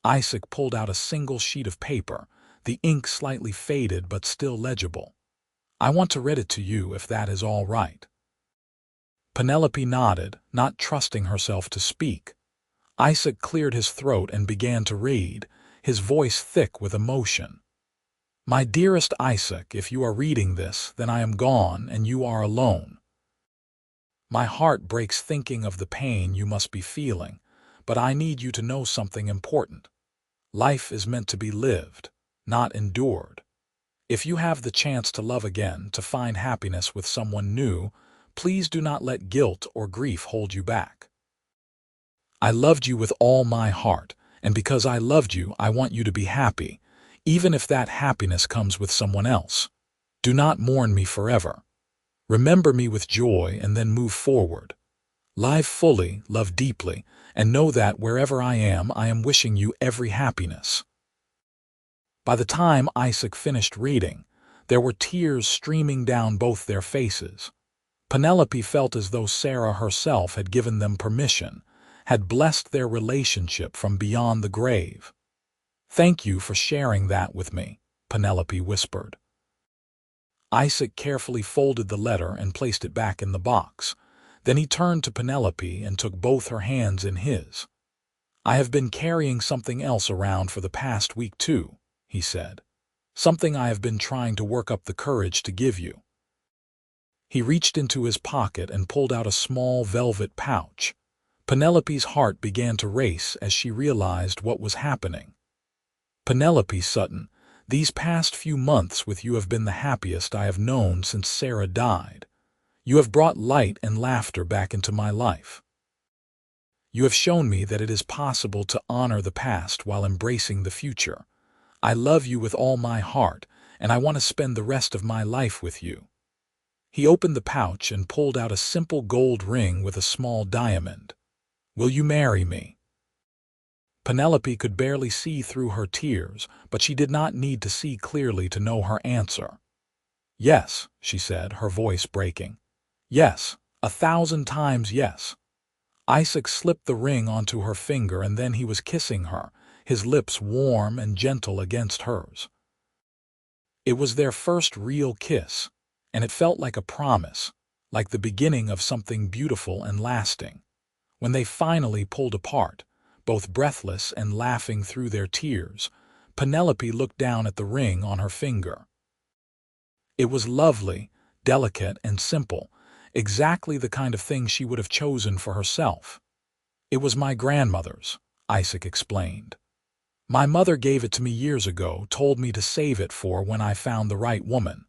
Isaac pulled out a single sheet of paper, the ink slightly faded but still legible. "I want to read it to you if that is all right." Penelope nodded, not trusting herself to speak. Isaac cleared his throat and began to read, his voice thick with emotion. "My dearest Isaac, if you are reading this, then I am gone and you are alone. My heart breaks thinking of the pain you must be feeling, but I need you to know something important. Life is meant to be lived, not endured. If you have the chance to love again, to find happiness with someone new, please do not let guilt or grief hold you back. I loved you with all my heart, and because I loved you, I want you to be happy, even if that happiness comes with someone else. Do not mourn me forever. Remember me with joy and then move forward. Live fully, love deeply, and know that wherever I am wishing you every happiness." By the time Isaac finished reading, there were tears streaming down both their faces. Penelope felt as though Sarah herself had given them permission, had blessed their relationship from beyond the grave. "Thank you for sharing that with me," Penelope whispered. Isaac carefully folded the letter and placed it back in the box. Then he turned to Penelope and took both her hands in his. "I have been carrying something else around for the past week too," he said. "Something I have been trying to work up the courage to give you." He reached into his pocket and pulled out a small velvet pouch. Penelope's heart began to race as she realized what was happening. "Penelope Sutton, these past few months with you have been the happiest I have known since Sarah died. You have brought light and laughter back into my life. You have shown me that it is possible to honor the past while embracing the future. I love you with all my heart, and I want to spend the rest of my life with you." He opened the pouch and pulled out a simple gold ring with a small diamond. "Will you marry me?" Penelope could barely see through her tears, but she did not need to see clearly to know her answer. "Yes," she said, her voice breaking. "Yes, 1,000 times yes." Isaac slipped the ring onto her finger, and then he was kissing her, his lips warm and gentle against hers. It was their first real kiss, and it felt like a promise, like the beginning of something beautiful and lasting. When they finally pulled apart, both breathless and laughing through their tears, Penelope looked down at the ring on her finger. It was lovely, delicate, and simple, exactly the kind of thing she would have chosen for herself. "It was my grandmother's," Isaac explained. "My mother gave it to me years ago, told me to save it for when I found the right woman.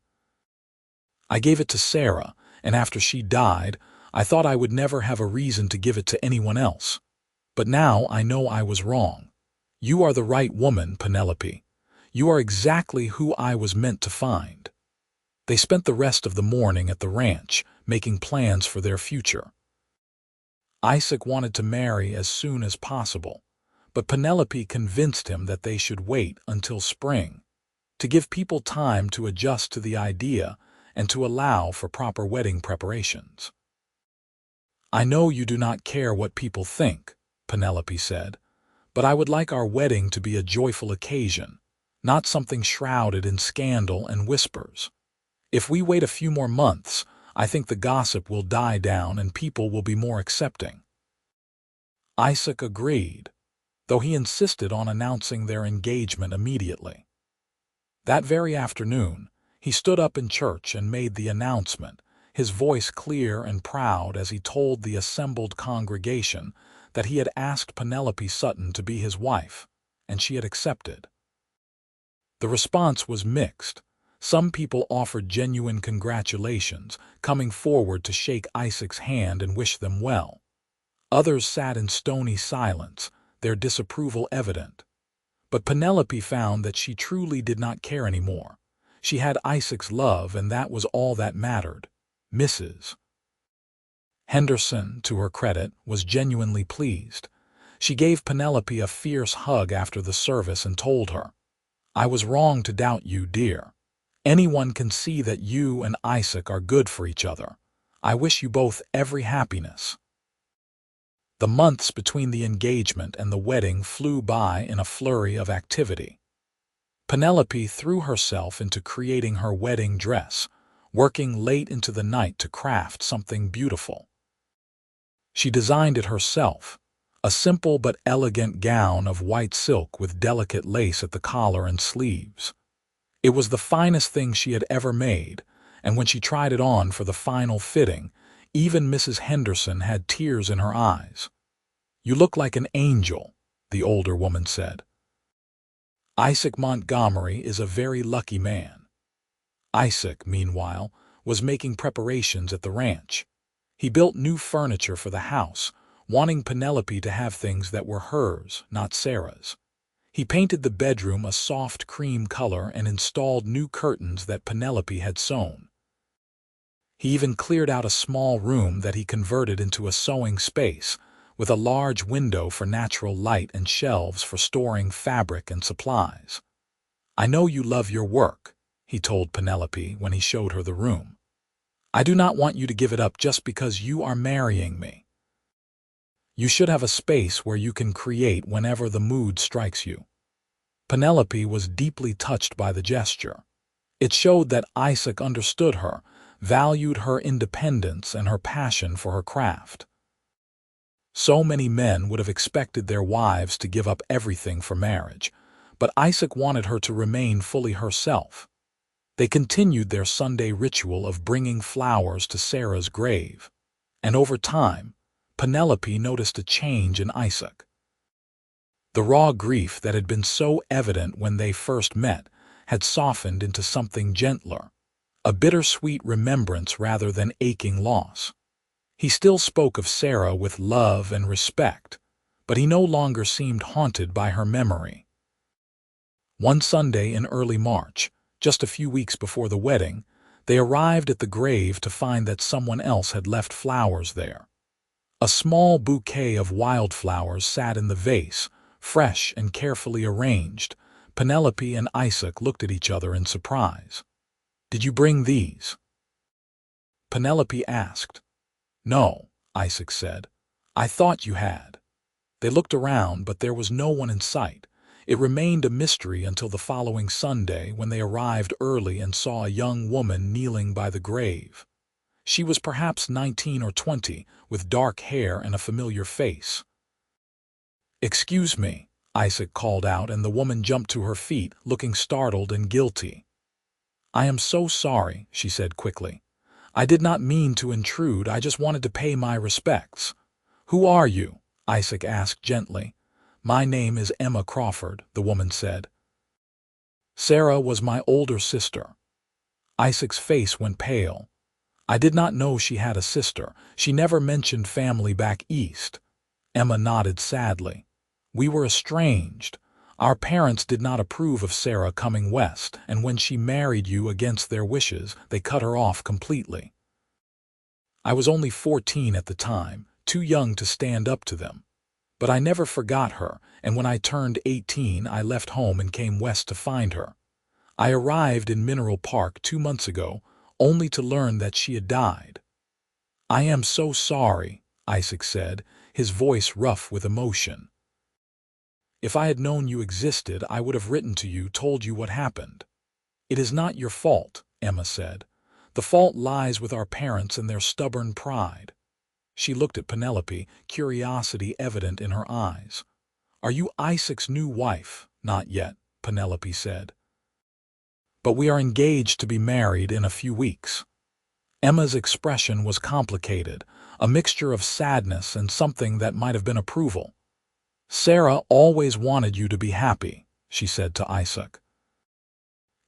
I gave it to Sarah, and after she died, I thought I would never have a reason to give it to anyone else. But now I know I was wrong. You are the right woman, Penelope. You are exactly who I was meant to find." They spent the rest of the morning at the ranch, making plans for their future. Isaac wanted to marry as soon as possible, but Penelope convinced him that they should wait until spring, to give people time to adjust to the idea and to allow for proper wedding preparations. "I know you do not care what people think," Penelope said, "but I would like our wedding to be a joyful occasion, not something shrouded in scandal and whispers. If we wait a few more months, I think the gossip will die down and people will be more accepting." Isaac agreed, though he insisted on announcing their engagement immediately. That very afternoon, he stood up in church and made the announcement, his voice clear and proud as he told the assembled congregation that he had asked Penelope Sutton to be his wife, and she had accepted. The response was mixed. Some people offered genuine congratulations, coming forward to shake Isaac's hand and wish them well. Others sat in stony silence, their disapproval evident. But Penelope found that she truly did not care anymore. She had Isaac's love, and that was all that mattered. Mrs. Henderson, to her credit, was genuinely pleased. She gave Penelope a fierce hug after the service and told her, "I was wrong to doubt you, dear. Anyone can see that you and Isaac are good for each other. I wish you both every happiness." The months between the engagement and the wedding flew by in a flurry of activity. Penelope threw herself into creating her wedding dress, working late into the night to craft something beautiful. She designed it herself, a simple but elegant gown of white silk with delicate lace at the collar and sleeves. It was the finest thing she had ever made, and when she tried it on for the final fitting, even Mrs. Henderson had tears in her eyes. "You look like an angel," the older woman said. Isaac Montgomery is a very lucky man. Isaac, meanwhile, was making preparations at the ranch. He built new furniture for the house, wanting Penelope to have things that were hers, not Sarah's. He painted the bedroom a soft cream color and installed new curtains that Penelope had sewn. He even cleared out a small room that he converted into a sewing space, with a large window for natural light and shelves for storing fabric and supplies. "I know you love your work," he told Penelope when he showed her the room. "I do not want you to give it up just because you are marrying me. You should have a space where you can create whenever the mood strikes you." Penelope was deeply touched by the gesture. It showed that Isaac understood her, valued her independence and her passion for her craft. So many men would have expected their wives to give up everything for marriage, but Isaac wanted her to remain fully herself. They continued their Sunday ritual of bringing flowers to Sarah's grave, and over time, Penelope noticed a change in Isaac. The raw grief that had been so evident when they first met had softened into something gentler, a bittersweet remembrance rather than aching loss. He still spoke of Sarah with love and respect, but he no longer seemed haunted by her memory. One Sunday in early March, Just a few weeks before the wedding, they arrived at the grave to find that someone else had left flowers there. A small bouquet of wildflowers sat in the vase, fresh and carefully arranged. Penelope and Isaac looked at each other in surprise. "Did you bring these?" Penelope asked. "No," Isaac said. "I thought you had." They looked around, but there was no one in sight. It remained a mystery until the following Sunday, when they arrived early and saw a young woman kneeling by the grave. She was perhaps 19 or 20, with dark hair and a familiar face. "Excuse me," Isaac called out, and the woman jumped to her feet, looking startled and guilty. "I am so sorry," she said quickly. "I did not mean to intrude, I just wanted to pay my respects." "Who are you?" Isaac asked gently. "My name is Emma Crawford," the woman said. "Sarah was my older sister." Isaac's face went pale. "I did not know she had a sister. She never mentioned family back east." Emma nodded sadly. "We were estranged. Our parents did not approve of Sarah coming west, and when she married you against their wishes, they cut her off completely. I was only 14 at the time, too young to stand up to them. But I never forgot her, and when I turned 18, I left home and came west to find her. I arrived in Mineral Park 2 months ago, only to learn that she had died." "I am so sorry," Isaac said, his voice rough with emotion. "If I had known you existed, I would have written to you, told you what happened." "It is not your fault," Emma said. "The fault lies with our parents and their stubborn pride." She looked at Penelope, curiosity evident in her eyes. "Are you Isaac's new wife?" "Not yet," Penelope said. "But we are engaged to be married in a few weeks." Emma's expression was complicated, a mixture of sadness and something that might have been approval. "Sarah always wanted you to be happy," she said to Isaac.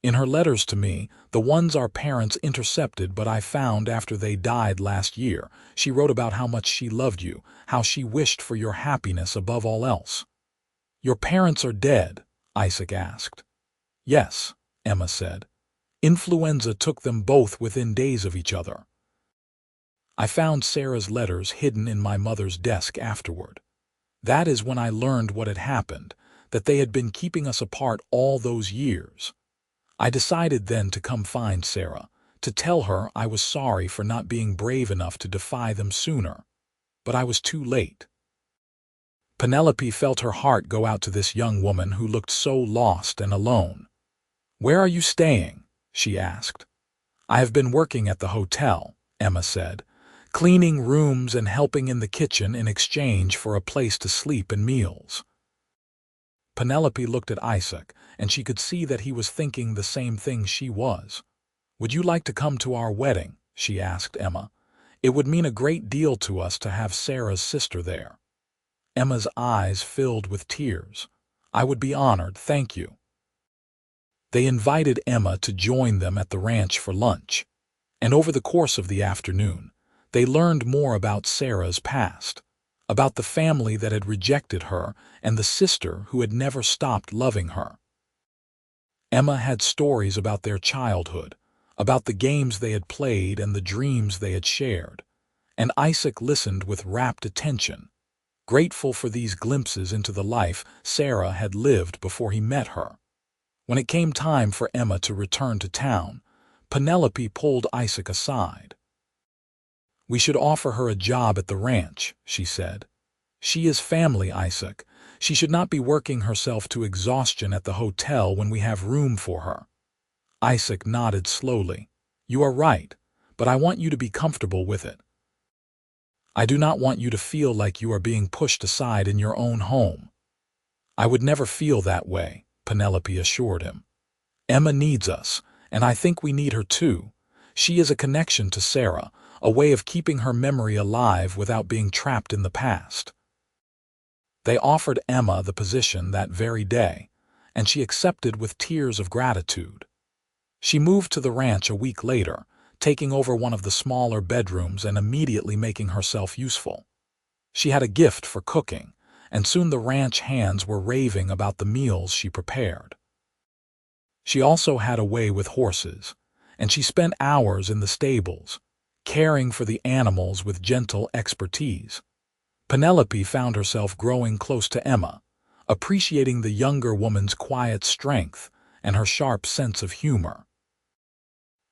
"In her letters to me, the ones our parents intercepted but I found after they died last year, she wrote about how much she loved you, how she wished for your happiness above all else." "Your parents are dead?" Isaac asked. "Yes," Emma said. "Influenza took them both within days of each other." "I found Sarah's letters hidden in my mother's desk afterward. That is when I learned what had happened, that they had been keeping us apart all those years. I decided then to come find Sarah, to tell her I was sorry for not being brave enough to defy them sooner. But I was too late." Penelope felt her heart go out to this young woman who looked so lost and alone. "Where are you staying?" she asked. "I have been working at the hotel," Emma said, "cleaning rooms and helping in the kitchen in exchange for a place to sleep and meals." Penelope looked at Isaac, and she could see that he was thinking the same thing she was. "Would you like to come to our wedding?" she asked Emma. "It would mean a great deal to us to have Sarah's sister there." Emma's eyes filled with tears. "I would be honored, thank you." They invited Emma to join them at the ranch for lunch, and over the course of the afternoon, they learned more about Sarah's past, about the family that had rejected her and the sister who had never stopped loving her. Emma had stories about their childhood, about the games they had played and the dreams they had shared, and Isaac listened with rapt attention, grateful for these glimpses into the life Sarah had lived before he met her. When it came time for Emma to return to town, Penelope pulled Isaac aside. "We should offer her a job at the ranch," she said. "She is family, Isaac. She should not be working herself to exhaustion at the hotel when we have room for her." Isaac nodded slowly. "You are right, but I want you to be comfortable with it. I do not want you to feel like you are being pushed aside in your own home." "I would never feel that way," Penelope assured him. "Emma needs us, and I think we need her too. She is a connection to Sarah, a way of keeping her memory alive without being trapped in the past." They offered Emma the position that very day, and she accepted with tears of gratitude. She moved to the ranch a week later, taking over one of the smaller bedrooms and immediately making herself useful. She had a gift for cooking, and soon the ranch hands were raving about the meals she prepared. She also had a way with horses, and she spent hours in the stables, caring for the animals with gentle expertise. Penelope found herself growing close to Emma, appreciating the younger woman's quiet strength and her sharp sense of humor.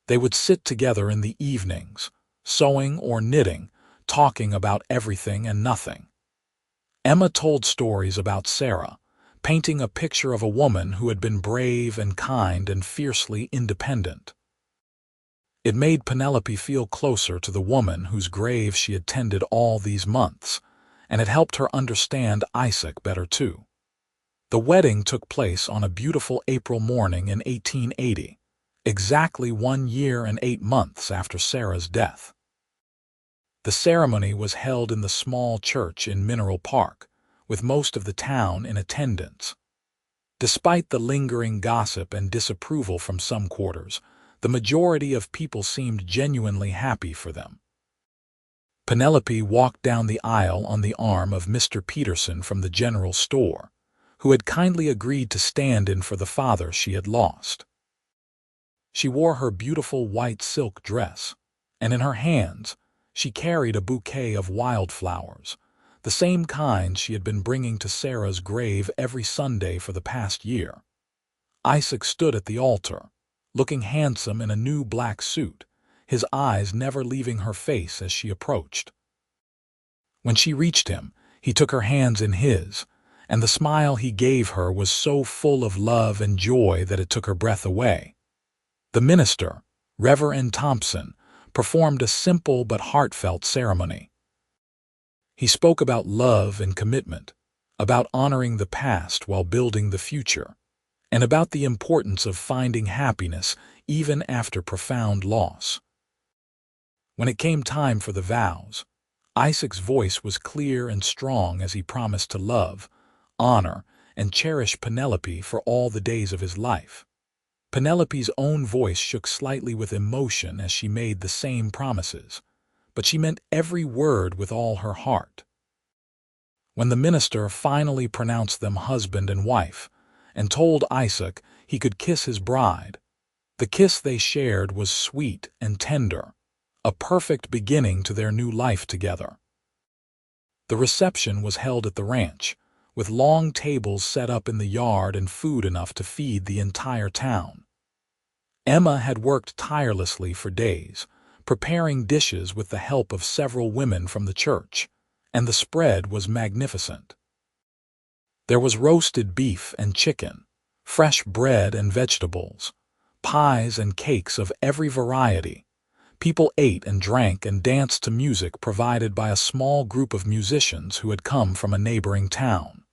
They would sit together in the evenings, sewing or knitting, talking about everything and nothing. Emma told stories about Sarah, painting a picture of a woman who had been brave and kind and fiercely independent. It made Penelope feel closer to the woman whose grave she had tended all these months, and it helped her understand Isaac better too. The wedding took place on a beautiful April morning in 1880, exactly 1 year and 8 months after Sarah's death. The ceremony was held in the small church in Mineral Park, with most of the town in attendance. Despite the lingering gossip and disapproval from some quarters, the majority of people seemed genuinely happy for them. Penelope walked down the aisle on the arm of Mr. Peterson from the general store, who had kindly agreed to stand in for the father she had lost. She wore her beautiful white silk dress, and in her hands she carried a bouquet of wildflowers, the same kind she had been bringing to Sarah's grave every Sunday for the past year. Isaac stood at the altar, looking handsome in a new black suit, his eyes never leaving her face as she approached. When she reached him, he took her hands in his, and the smile he gave her was so full of love and joy that it took her breath away. The minister, Reverend Thompson, performed a simple but heartfelt ceremony. He spoke about love and commitment, about honoring the past while building the future, and about the importance of finding happiness even after profound loss. When it came time for the vows, Isaac's voice was clear and strong as he promised to love, honor, and cherish Penelope for all the days of his life. Penelope's own voice shook slightly with emotion as she made the same promises, but she meant every word with all her heart. When the minister finally pronounced them husband and wife, and told Isaac he could kiss his bride, the kiss they shared was sweet and tender, a perfect beginning to their new life together. The reception was held at the ranch, with long tables set up in the yard and food enough to feed the entire town. Emma had worked tirelessly for days, preparing dishes with the help of several women from the church, and the spread was magnificent. There was roasted beef and chicken, fresh bread and vegetables, pies and cakes of every variety. People ate and drank and danced to music provided by a small group of musicians who had come from a neighboring town.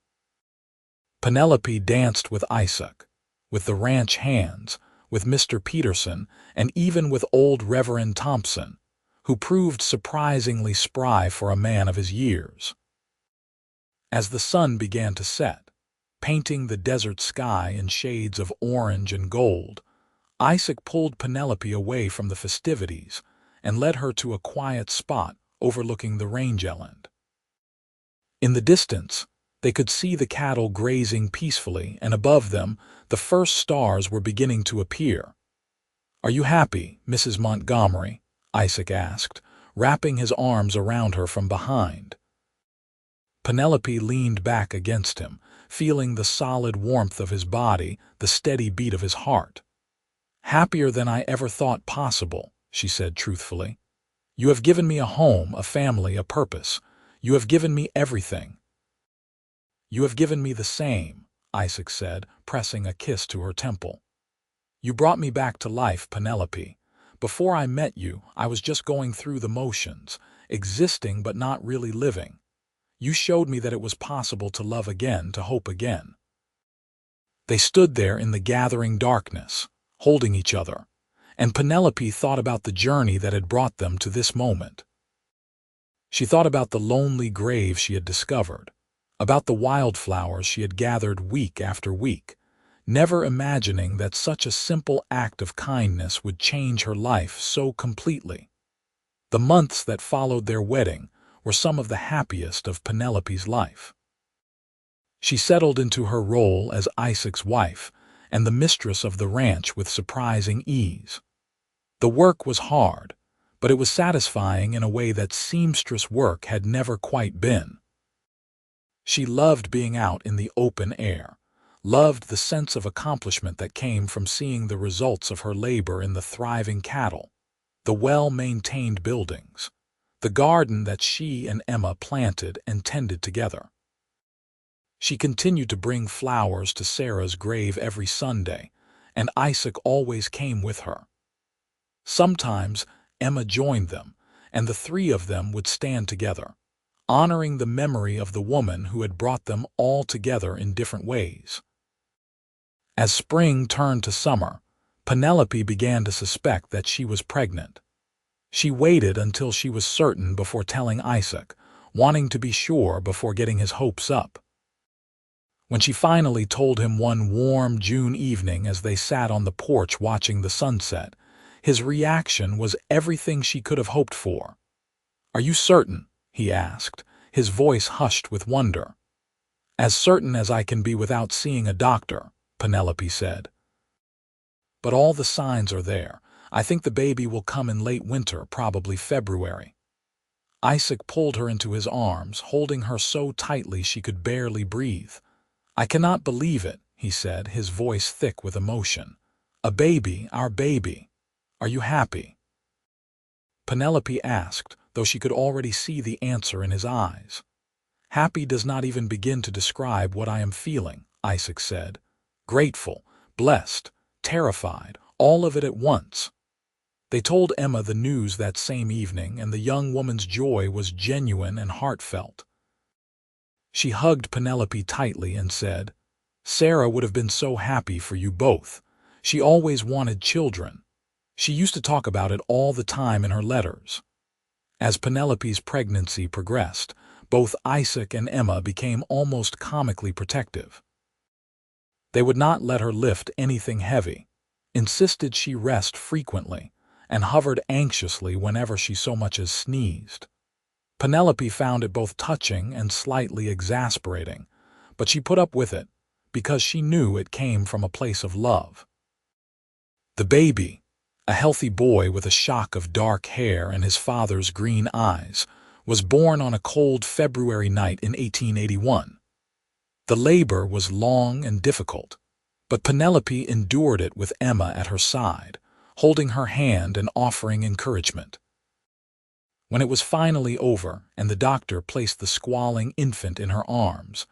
Penelope danced with Isaac, with the ranch hands, with Mr. Peterson, and even with old Reverend Thompson, who proved surprisingly spry for a man of his years. As the sun began to set, painting the desert sky in shades of orange and gold, Isaac pulled Penelope away from the festivities and led her to a quiet spot overlooking the range island. In the distance, they could see the cattle grazing peacefully, and above them, the first stars were beginning to appear. "Are you happy, Mrs. Montgomery?" Isaac asked, wrapping his arms around her from behind. Penelope leaned back against him, feeling the solid warmth of his body, the steady beat of his heart. "Happier than I ever thought possible," she said truthfully. "You have given me a home, a family, a purpose. You have given me everything." "You have given me the same," Isaac said, pressing a kiss to her temple. "You brought me back to life, Penelope. Before I met you, I was just going through the motions, existing but not really living. You showed me that it was possible to love again, to hope again." They stood there in the gathering darkness, holding each other, and Penelope thought about the journey that had brought them to this moment. She thought about the lonely grave she had discovered, about the wildflowers she had gathered week after week, never imagining that such a simple act of kindness would change her life so completely. The months that followed their wedding were some of the happiest of Penelope's life. She settled into her role as Isaac's wife, and the mistress of the ranch with surprising ease. The work was hard, but it was satisfying in a way that seamstress work had never quite been. She loved being out in the open air, loved the sense of accomplishment that came from seeing the results of her labor in the thriving cattle, the well-maintained buildings, the garden that she and Emma planted and tended together. She continued to bring flowers to Sarah's grave every Sunday, and Isaac always came with her. Sometimes Emma joined them, and the three of them would stand together, honoring the memory of the woman who had brought them all together in different ways. As spring turned to summer, Penelope began to suspect that she was pregnant. She waited until she was certain before telling Isaac, wanting to be sure before getting his hopes up. When she finally told him one warm June evening as they sat on the porch watching the sunset, his reaction was everything she could have hoped for. "Are you certain?" he asked, his voice hushed with wonder. "As certain as I can be without seeing a doctor," Penelope said. "But all the signs are there. I think the baby will come in late winter, probably February." Isaac pulled her into his arms, holding her so tightly she could barely breathe. "I cannot believe it," he said, his voice thick with emotion. "A baby, our baby. Are you happy?" Penelope asked, though she could already see the answer in his eyes. "Happy does not even begin to describe what I am feeling," Isaac said. "Grateful, blessed, terrified, all of it at once." They told Emma the news that same evening, and the young woman's joy was genuine and heartfelt. She hugged Penelope tightly and said, "Sarah would have been so happy for you both. She always wanted children. She used to talk about it all the time in her letters." As Penelope's pregnancy progressed, both Isaac and Emma became almost comically protective. They would not let her lift anything heavy, insisted she rest frequently, and hovered anxiously whenever she so much as sneezed. Penelope found it both touching and slightly exasperating, but she put up with it because she knew it came from a place of love. The baby, a healthy boy with a shock of dark hair and his father's green eyes, was born on a cold February night in 1881. The labor was long and difficult, but Penelope endured it with Emma at her side, holding her hand and offering encouragement. When it was finally over and the doctor placed the squalling infant in her arms,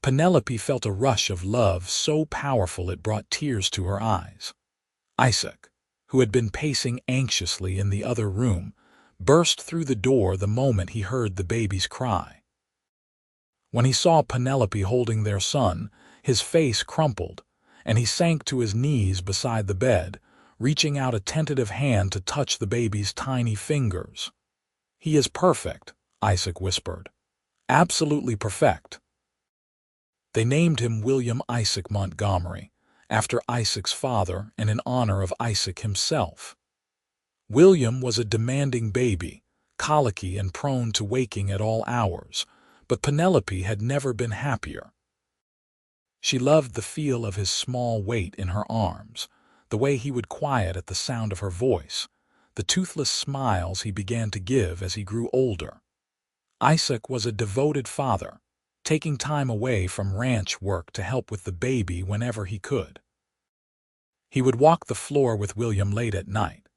Penelope felt a rush of love so powerful it brought tears to her eyes. Isaac, who had been pacing anxiously in the other room, burst through the door the moment he heard the baby's cry. When he saw Penelope holding their son, his face crumpled, and he sank to his knees beside the bed, reaching out a tentative hand to touch the baby's tiny fingers. "He is perfect," Isaac whispered. "Absolutely perfect." They named him William Isaac Montgomery, after Isaac's father and in honor of Isaac himself. William was a demanding baby, colicky and prone to waking at all hours, but Penelope had never been happier. She loved the feel of his small weight in her arms, the way he would quiet at the sound of her voice, the toothless smiles he began to give as he grew older. Isaac was a devoted father, taking time away from ranch work to help with the baby whenever he could. He would walk the floor with William late at night,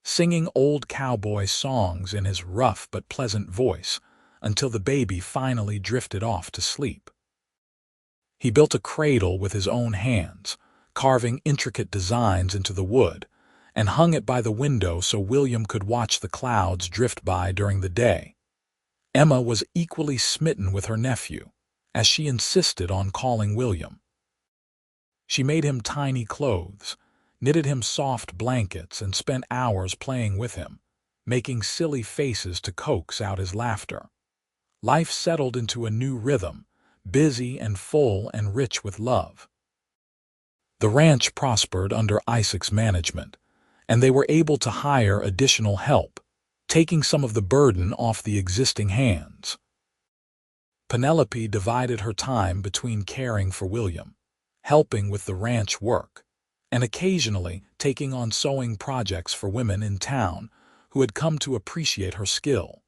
singing old cowboy songs in his rough but pleasant voice until the baby finally drifted off to sleep. He built a cradle with his own hands, carving intricate designs into the wood, and hung it by the window so William could watch the clouds drift by during the day. Emma was equally smitten with her nephew, as she insisted on calling William. She made him tiny clothes, knitted him soft blankets, and spent hours playing with him, making silly faces to coax out his laughter. Life settled into a new rhythm, busy and full and rich with love. The ranch prospered under Isaac's management, and they were able to hire additional help, taking some of the burden off the existing hands. Penelope divided her time between caring for William, helping with the ranch work, and occasionally taking on sewing projects for women in town who had come to appreciate her skill.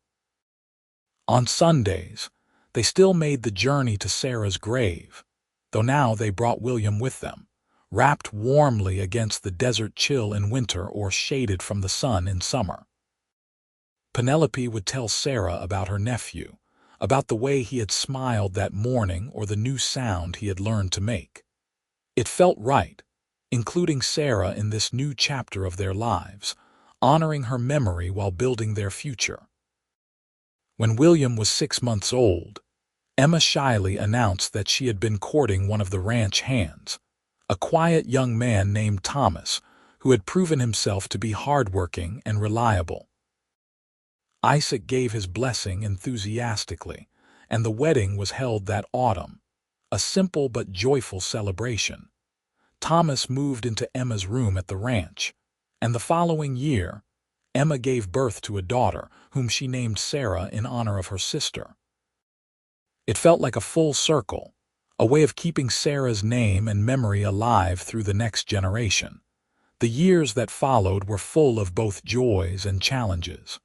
On Sundays, they still made the journey to Sarah's grave, though now they brought William with them, wrapped warmly against the desert chill in winter or shaded from the sun in summer. Penelope would tell Sarah about her nephew, about the way he had smiled that morning or the new sound he had learned to make. It felt right, including Sarah in this new chapter of their lives, honoring her memory while building their future. When William was 6 months old, Emma shyly announced that she had been courting one of the ranch hands, a quiet young man named Thomas, who had proven himself to be hardworking and reliable. Isaac gave his blessing enthusiastically, and the wedding was held that autumn, a simple but joyful celebration. Thomas moved into Emma's room at the ranch, and the following year, Emma gave birth to a daughter whom she named Sarah in honor of her sister. It felt like a full circle, a way of keeping Sarah's name and memory alive through the next generation. The years that followed were full of both joys and challenges.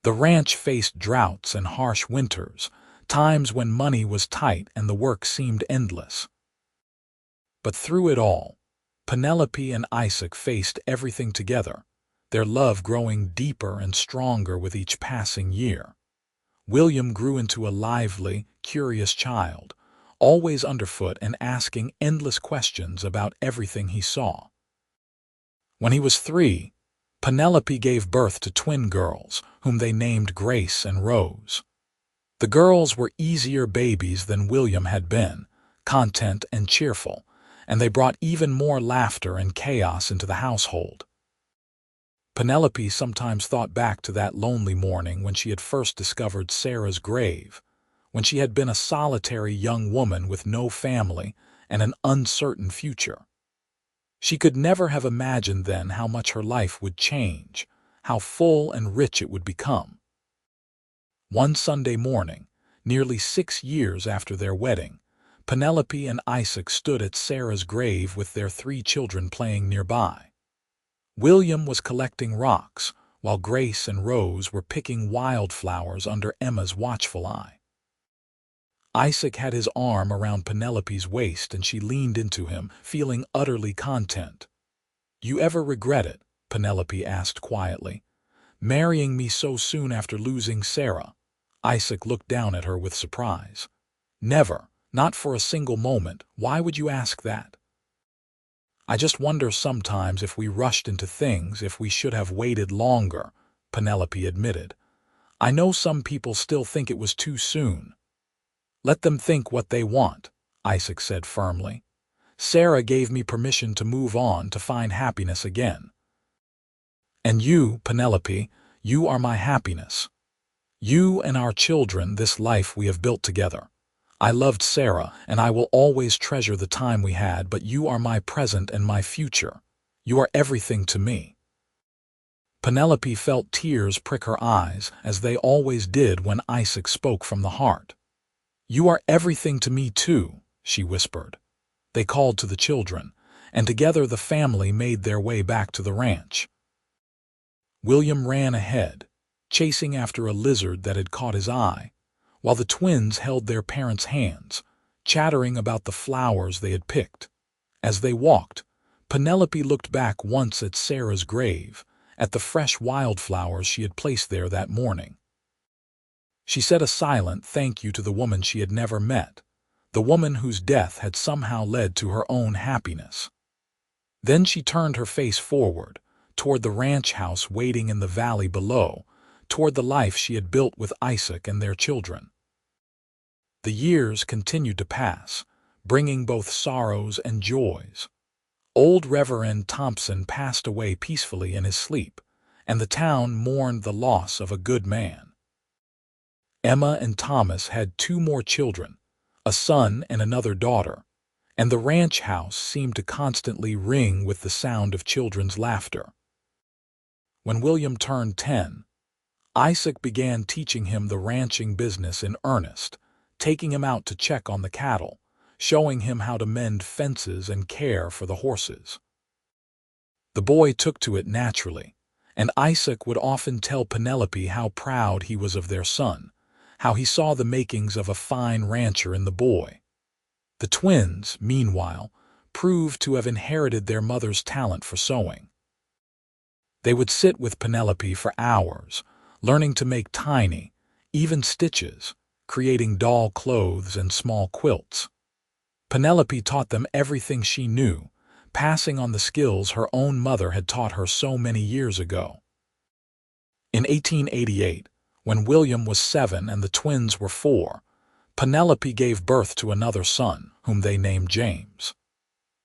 The ranch faced droughts and harsh winters, times when money was tight and the work seemed endless. But through it all, Penelope and Isaac faced everything together, their love growing deeper and stronger with each passing year. William grew into a lively, curious child, always underfoot and asking endless questions about everything he saw. When he was 3, Penelope gave birth to twin girls, whom they named Grace and Rose. The girls were easier babies than William had been, content and cheerful, and they brought even more laughter and chaos into the household. Penelope sometimes thought back to that lonely morning when she had first discovered Sarah's grave, when she had been a solitary young woman with no family and an uncertain future. She could never have imagined then how much her life would change, how full and rich it would become. One Sunday morning, nearly 6 years after their wedding, Penelope and Isaac stood at Sarah's grave with their 3 children playing nearby. William was collecting rocks, while Grace and Rose were picking wildflowers under Emma's watchful eye. Isaac had his arm around Penelope's waist and she leaned into him, feeling utterly content. "You ever regret it?" Penelope asked quietly. "Marrying me so soon after losing Sarah?" Isaac looked down at her with surprise. "Never, not for a single moment. Why would you ask that?" "I just wonder sometimes if we rushed into things, if we should have waited longer," Penelope admitted. "I know some people still think it was too soon." "Let them think what they want," Isaac said firmly. "Sarah gave me permission to move on, to find happiness again. And you, Penelope, you are my happiness. You and our children, this life we have built together. I loved Sarah, and I will always treasure the time we had, but you are my present and my future. You are everything to me." Penelope felt tears prick her eyes, as they always did when Isaac spoke from the heart. "You are everything to me too," she whispered. They called to the children, and together the family made their way back to the ranch. William ran ahead, chasing after a lizard that had caught his eye, while the twins held their parents' hands, chattering about the flowers they had picked. As they walked, Penelope looked back once at Sarah's grave, at the fresh wildflowers she had placed there that morning. She said a silent thank you to the woman she had never met, the woman whose death had somehow led to her own happiness. Then she turned her face forward, toward the ranch house waiting in the valley below, toward the life she had built with Isaac and their children. The years continued to pass, bringing both sorrows and joys. Old Reverend Thompson passed away peacefully in his sleep, and the town mourned the loss of a good man. Emma and Thomas had 2 more children, a son and another daughter, and the ranch house seemed to constantly ring with the sound of children's laughter. When William turned 10, Isaac began teaching him the ranching business in earnest, taking him out to check on the cattle, showing him how to mend fences and care for the horses. The boy took to it naturally, and Isaac would often tell Penelope how proud he was of their son, how he saw the makings of a fine rancher in the boy. The twins, meanwhile, proved to have inherited their mother's talent for sewing. They would sit with Penelope for hours, learning to make tiny, even stitches, creating doll clothes and small quilts. Penelope taught them everything she knew, passing on the skills her own mother had taught her so many years ago. In 1888, when William was 7 and the twins were 4, Penelope gave birth to another son, whom they named James.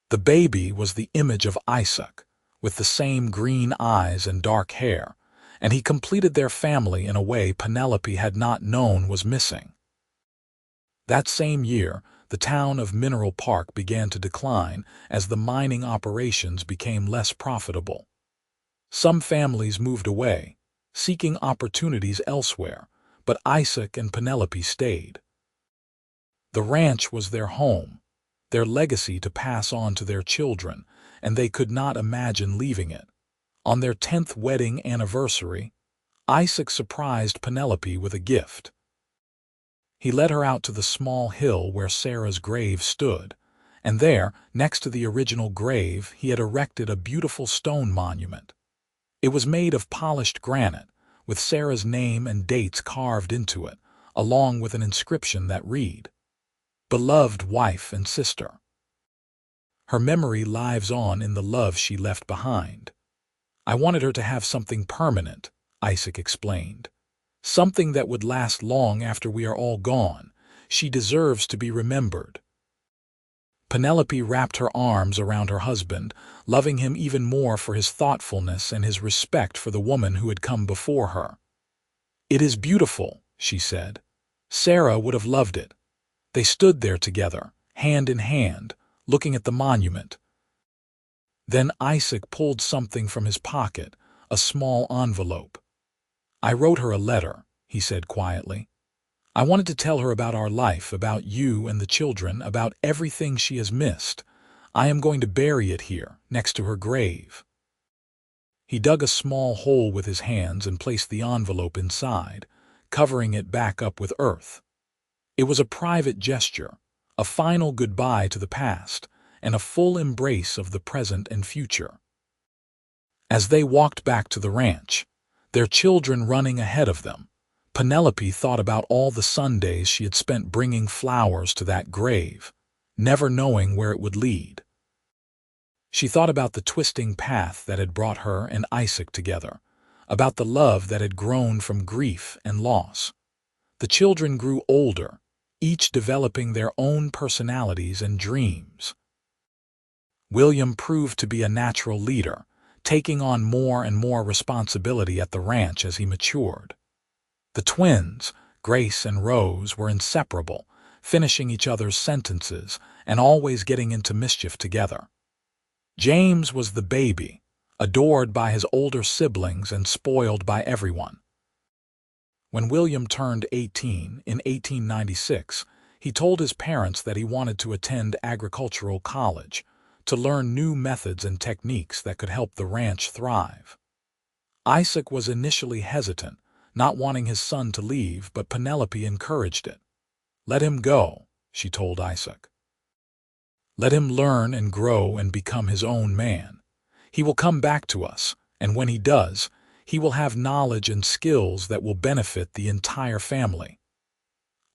The baby was the image of Isaac, with the same green eyes and dark hair, and he completed their family in a way Penelope had not known was missing. That same year, the town of Mineral Park began to decline as the mining operations became less profitable. Some families moved away, seeking opportunities elsewhere, but Isaac and Penelope stayed. The ranch was their home, their legacy to pass on to their children, and they could not imagine leaving it. On their 10th wedding anniversary, Isaac surprised Penelope with a gift. He led her out to the small hill where Sarah's grave stood, and there, next to the original grave, he had erected a beautiful stone monument. It was made of polished granite, with Sarah's name and dates carved into it, along with an inscription that read, "Beloved wife and sister." Her memory lives on in the love she left behind. "I wanted her to have something permanent," Isaac explained. "Something that would last long after we are all gone. She deserves to be remembered." Penelope wrapped her arms around her husband, loving him even more for his thoughtfulness and his respect for the woman who had come before her. "It is beautiful," she said. "Sarah would have loved it." They stood there together, hand in hand, looking at the monument. Then Isaac pulled something from his pocket, a small envelope. "I wrote her a letter," he said quietly. "I wanted to tell her about our life, about you and the children, about everything she has missed. I am going to bury it here, next to her grave." He dug a small hole with his hands and placed the envelope inside, covering it back up with earth. It was a private gesture, a final goodbye to the past, and a full embrace of the present and future. As they walked back to the ranch, their children running ahead of them, Penelope thought about all the Sundays she had spent bringing flowers to that grave, never knowing where it would lead. She thought about the twisting path that had brought her and Isaac together, about the love that had grown from grief and loss. The children grew older, each developing their own personalities and dreams. William proved to be a natural leader, taking on more and more responsibility at the ranch as he matured. The twins, Grace and Rose, were inseparable, finishing each other's sentences and always getting into mischief together. James was the baby, adored by his older siblings and spoiled by everyone. When William turned 18 in 1896, he told his parents that he wanted to attend agricultural college, to learn new methods and techniques that could help the ranch thrive. Isaac was initially hesitant, not wanting his son to leave, but Penelope encouraged it. "Let him go," she told Isaac. "Let him learn and grow and become his own man. He will come back to us, and when he does, he will have knowledge and skills that will benefit the entire family."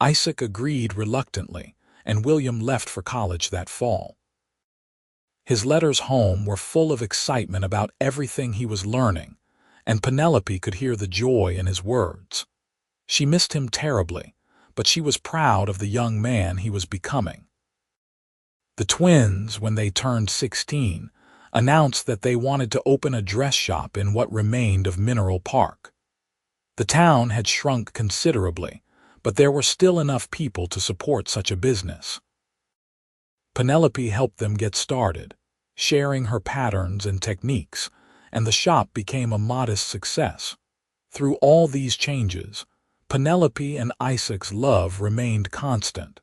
Isaac agreed reluctantly, and William left for college that fall. His letters home were full of excitement about everything he was learning, and Penelope could hear the joy in his words. She missed him terribly, but she was proud of the young man he was becoming. The twins, when they turned 16, announced that they wanted to open a dress shop in what remained of Mineral Park. The town had shrunk considerably, but there were still enough people to support such a business. Penelope helped them get started, sharing her patterns and techniques, and the shop became a modest success. Through all these changes, Penelope and Isaac's love remained constant.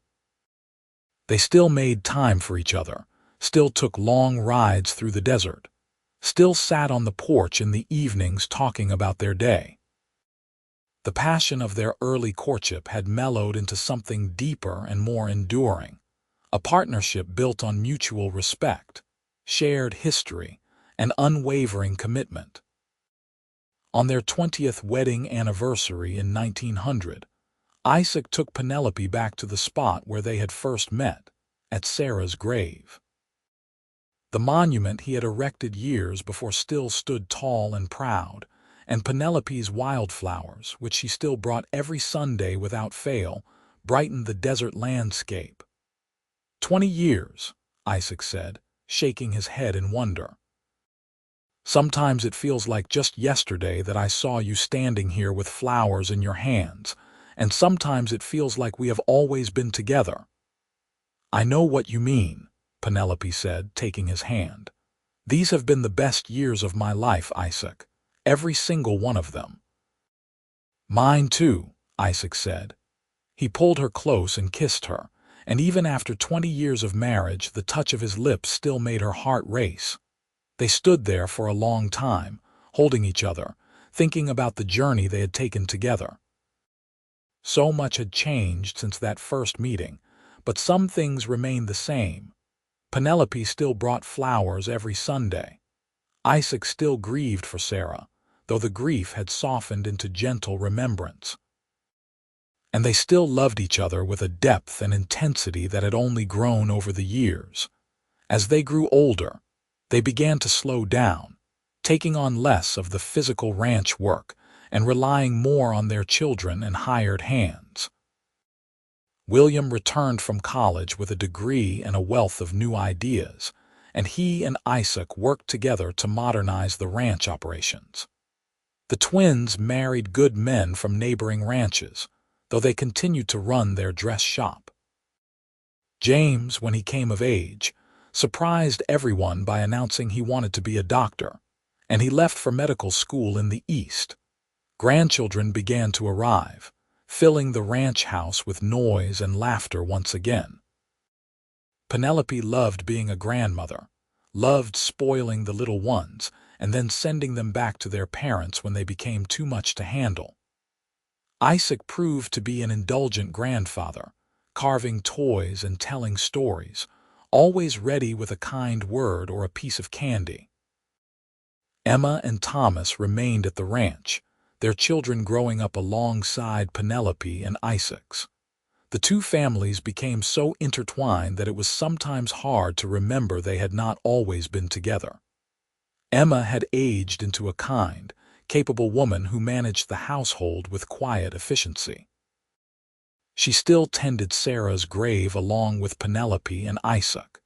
They still made time for each other, still took long rides through the desert. still sat on the porch in the evenings talking about their day. The passion of their early courtship had mellowed into something deeper and more enduring, a partnership built on mutual respect, shared history, and unwavering commitment. On their 20th wedding anniversary in 1900, Isaac took Penelope back to the spot where they had first met, at Sarah's grave. The monument he had erected years before still stood tall and proud, and Penelope's wildflowers, which she still brought every Sunday without fail, brightened the desert landscape. 20 years, Isaac said, shaking his head in wonder. Sometimes it feels like just yesterday that I saw you standing here with flowers in your hands, and sometimes it feels like we have always been together. I know what you mean, Penelope said, taking his hand. These have been the best years of my life, Isaac, every single one of them. Mine too, Isaac said. He pulled her close and kissed her, and even after 20 years of marriage, the touch of his lips still made her heart race. They stood there for a long time, holding each other, thinking about the journey they had taken together. So much had changed since that first meeting, but some things remained the same. Penelope still brought flowers every Sunday. Isaac still grieved for Sarah, though the grief had softened into gentle remembrance. And they still loved each other with a depth and intensity that had only grown over the years. As they grew older, they began to slow down, taking on less of the physical ranch work and relying more on their children and hired hands. William returned from college with a degree and a wealth of new ideas, and he and Isaac worked together to modernize the ranch operations. The twins married good men from neighboring ranches, though they continued to run their dress shop. James, when he came of age, surprised everyone by announcing he wanted to be a doctor, and he left for medical school in the East. Grandchildren began to arrive, filling the ranch house with noise and laughter once again. Penelope loved being a grandmother, loved spoiling the little ones, and then sending them back to their parents when they became too much to handle. Isaac proved to be an indulgent grandfather, carving toys and telling stories, always ready with a kind word or a piece of candy. Emma and Thomas remained at the ranch, their children growing up alongside Penelope and Isaac's. The two families became so intertwined that it was sometimes hard to remember they had not always been together. Emma had aged into a kind, capable woman who managed the household with quiet efficiency. She still tended Sarah's grave along with Penelope and Isaac,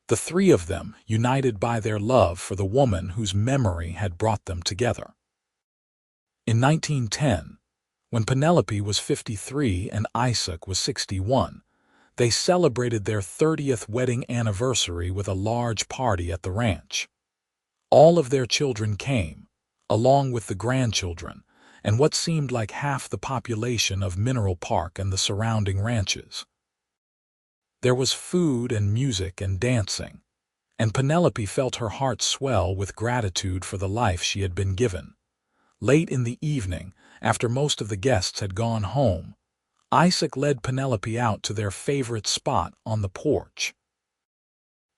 the three of them united by their love for the woman whose memory had brought them together. In 1910, when Penelope was 53 and Isaac was 61, they celebrated their 30th wedding anniversary with a large party at the ranch. All of their children came, along with the grandchildren, and what seemed like half the population of Mineral Park and the surrounding ranches. There was food and music and dancing, and Penelope felt her heart swell with gratitude for the life she had been given. Late in the evening, after most of the guests had gone home, Isaac led Penelope out to their favorite spot on the porch.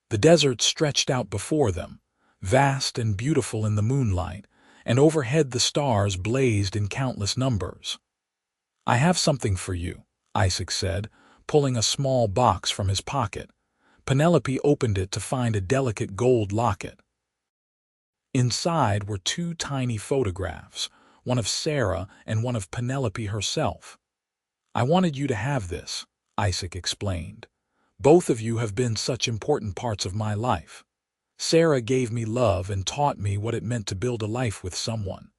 The desert stretched out before them, vast and beautiful in the moonlight, and overhead the stars blazed in countless numbers. "I have something for you," Isaac said, pulling a small box from his pocket. Penelope opened it to find a delicate gold locket. Inside were two tiny photographs, one of Sarah and one of Penelope herself. "I wanted you to have this," Isaac explained. "Both of you have been such important parts of my life. Sarah gave me love and taught me what it meant to build a life with someone.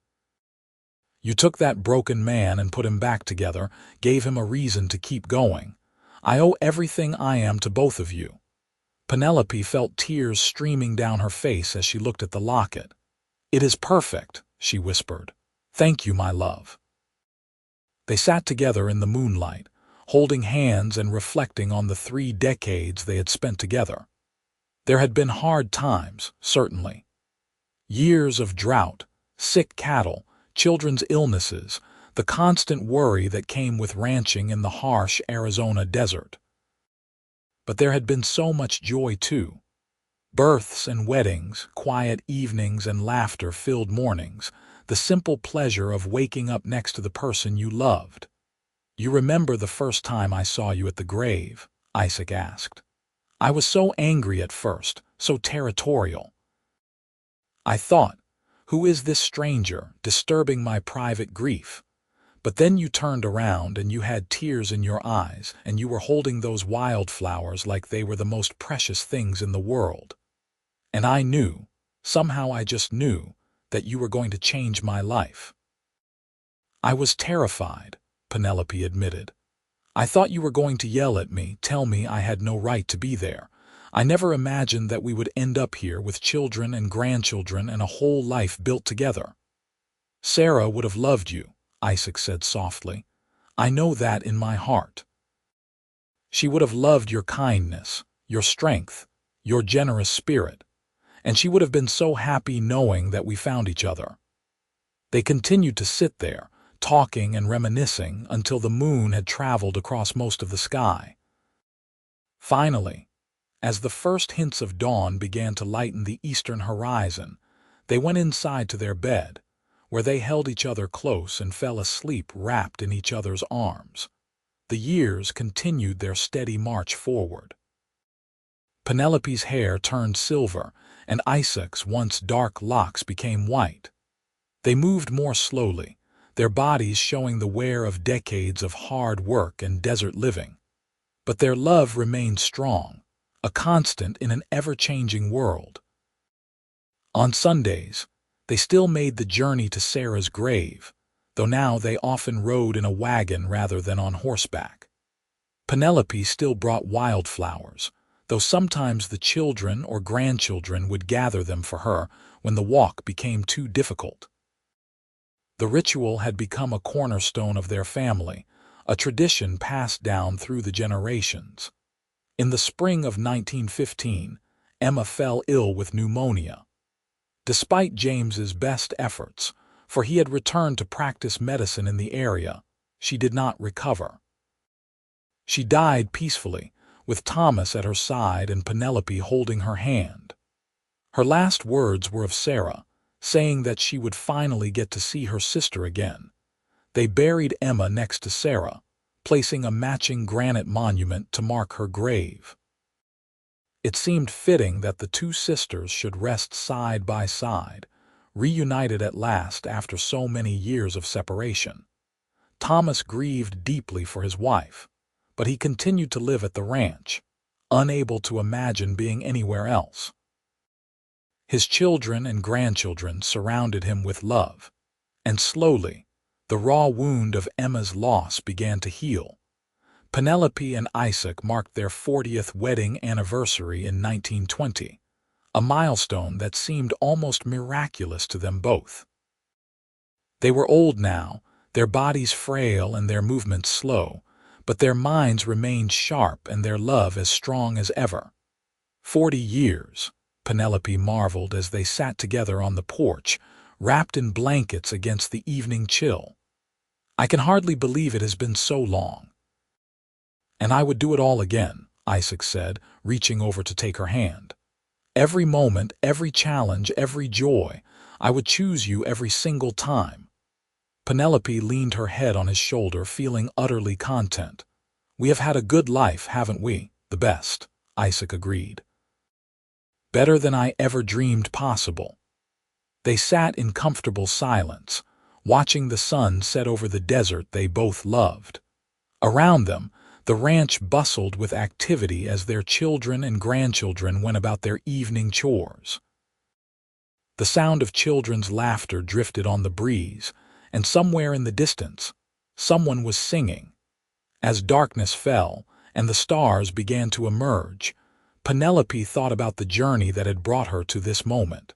You took that broken man and put him back together, gave him a reason to keep going. I owe everything I am to both of you." Penelope felt tears streaming down her face as she looked at the locket. "It is perfect," she whispered. "Thank you, my love." They sat together in the moonlight, holding hands and reflecting on the 3 decades they had spent together. There had been hard times, certainly. Years of drought, sick cattle, children's illnesses, the constant worry that came with ranching in the harsh Arizona desert. But there had been so much joy too. Births and weddings, quiet evenings and laughter-filled mornings, the simple pleasure of waking up next to the person you loved. "You remember the first time I saw you at the grave?" Isaac asked. "I was so angry at first, so territorial. I thought, who is this stranger disturbing my private grief? But then you turned around and you had tears in your eyes and you were holding those wildflowers like they were the most precious things in the world. And I knew, somehow I just knew, that you were going to change my life." "I was terrified," Penelope admitted. "I thought you were going to yell at me, tell me I had no right to be there. I never imagined that we would end up here with children and grandchildren and a whole life built together." "Sarah would have loved you," Isaac said softly. "I know that in my heart. She would have loved your kindness, your strength, your generous spirit, and she would have been so happy knowing that we found each other." They continued to sit there, talking and reminiscing until the moon had traveled across most of the sky. Finally, as the first hints of dawn began to lighten the eastern horizon, they went inside to their bed, where they held each other close and fell asleep wrapped in each other's arms. The years continued their steady march forward. Penelope's hair turned silver, and Isaac's once dark locks became white. They moved more slowly, their bodies showing the wear of decades of hard work and desert living. But their love remained strong, a constant in an ever-changing world. On Sundays, they still made the journey to Sarah's grave, though now they often rode in a wagon rather than on horseback. Penelope still brought wildflowers, though sometimes the children or grandchildren would gather them for her when the walk became too difficult. The ritual had become a cornerstone of their family, a tradition passed down through the generations. In the spring of 1915, Emma fell ill with pneumonia. Despite James's best efforts, for he had returned to practice medicine in the area, she did not recover. She died peacefully, with Thomas at her side and Penelope holding her hand. Her last words were of Sarah, saying that she would finally get to see her sister again. They buried Emma next to Sarah, placing a matching granite monument to mark her grave. It seemed fitting that the two sisters should rest side by side, reunited at last after so many years of separation. Thomas grieved deeply for his wife, but he continued to live at the ranch, unable to imagine being anywhere else. His children and grandchildren surrounded him with love, and slowly, the raw wound of Emma's loss began to heal. Penelope and Isaac marked their 40th wedding anniversary in 1920, a milestone that seemed almost miraculous to them both. They were old now, their bodies frail and their movements slow, but their minds remained sharp and their love as strong as ever. 40 years, Penelope marveled as they sat together on the porch, wrapped in blankets against the evening chill. "I can hardly believe it has been so long." "And I would do it all again," Isaac said, reaching over to take her hand. "Every moment, every challenge, every joy, I would choose you every single time." Penelope leaned her head on his shoulder, feeling utterly content. "We have had a good life, haven't we?" "The best," Isaac agreed. "Better than I ever dreamed possible." They sat in comfortable silence, watching the sun set over the desert they both loved. Around them, the ranch bustled with activity as their children and grandchildren went about their evening chores. The sound of children's laughter drifted on the breeze, and somewhere in the distance, someone was singing. As darkness fell and the stars began to emerge, Penelope thought about the journey that had brought her to this moment.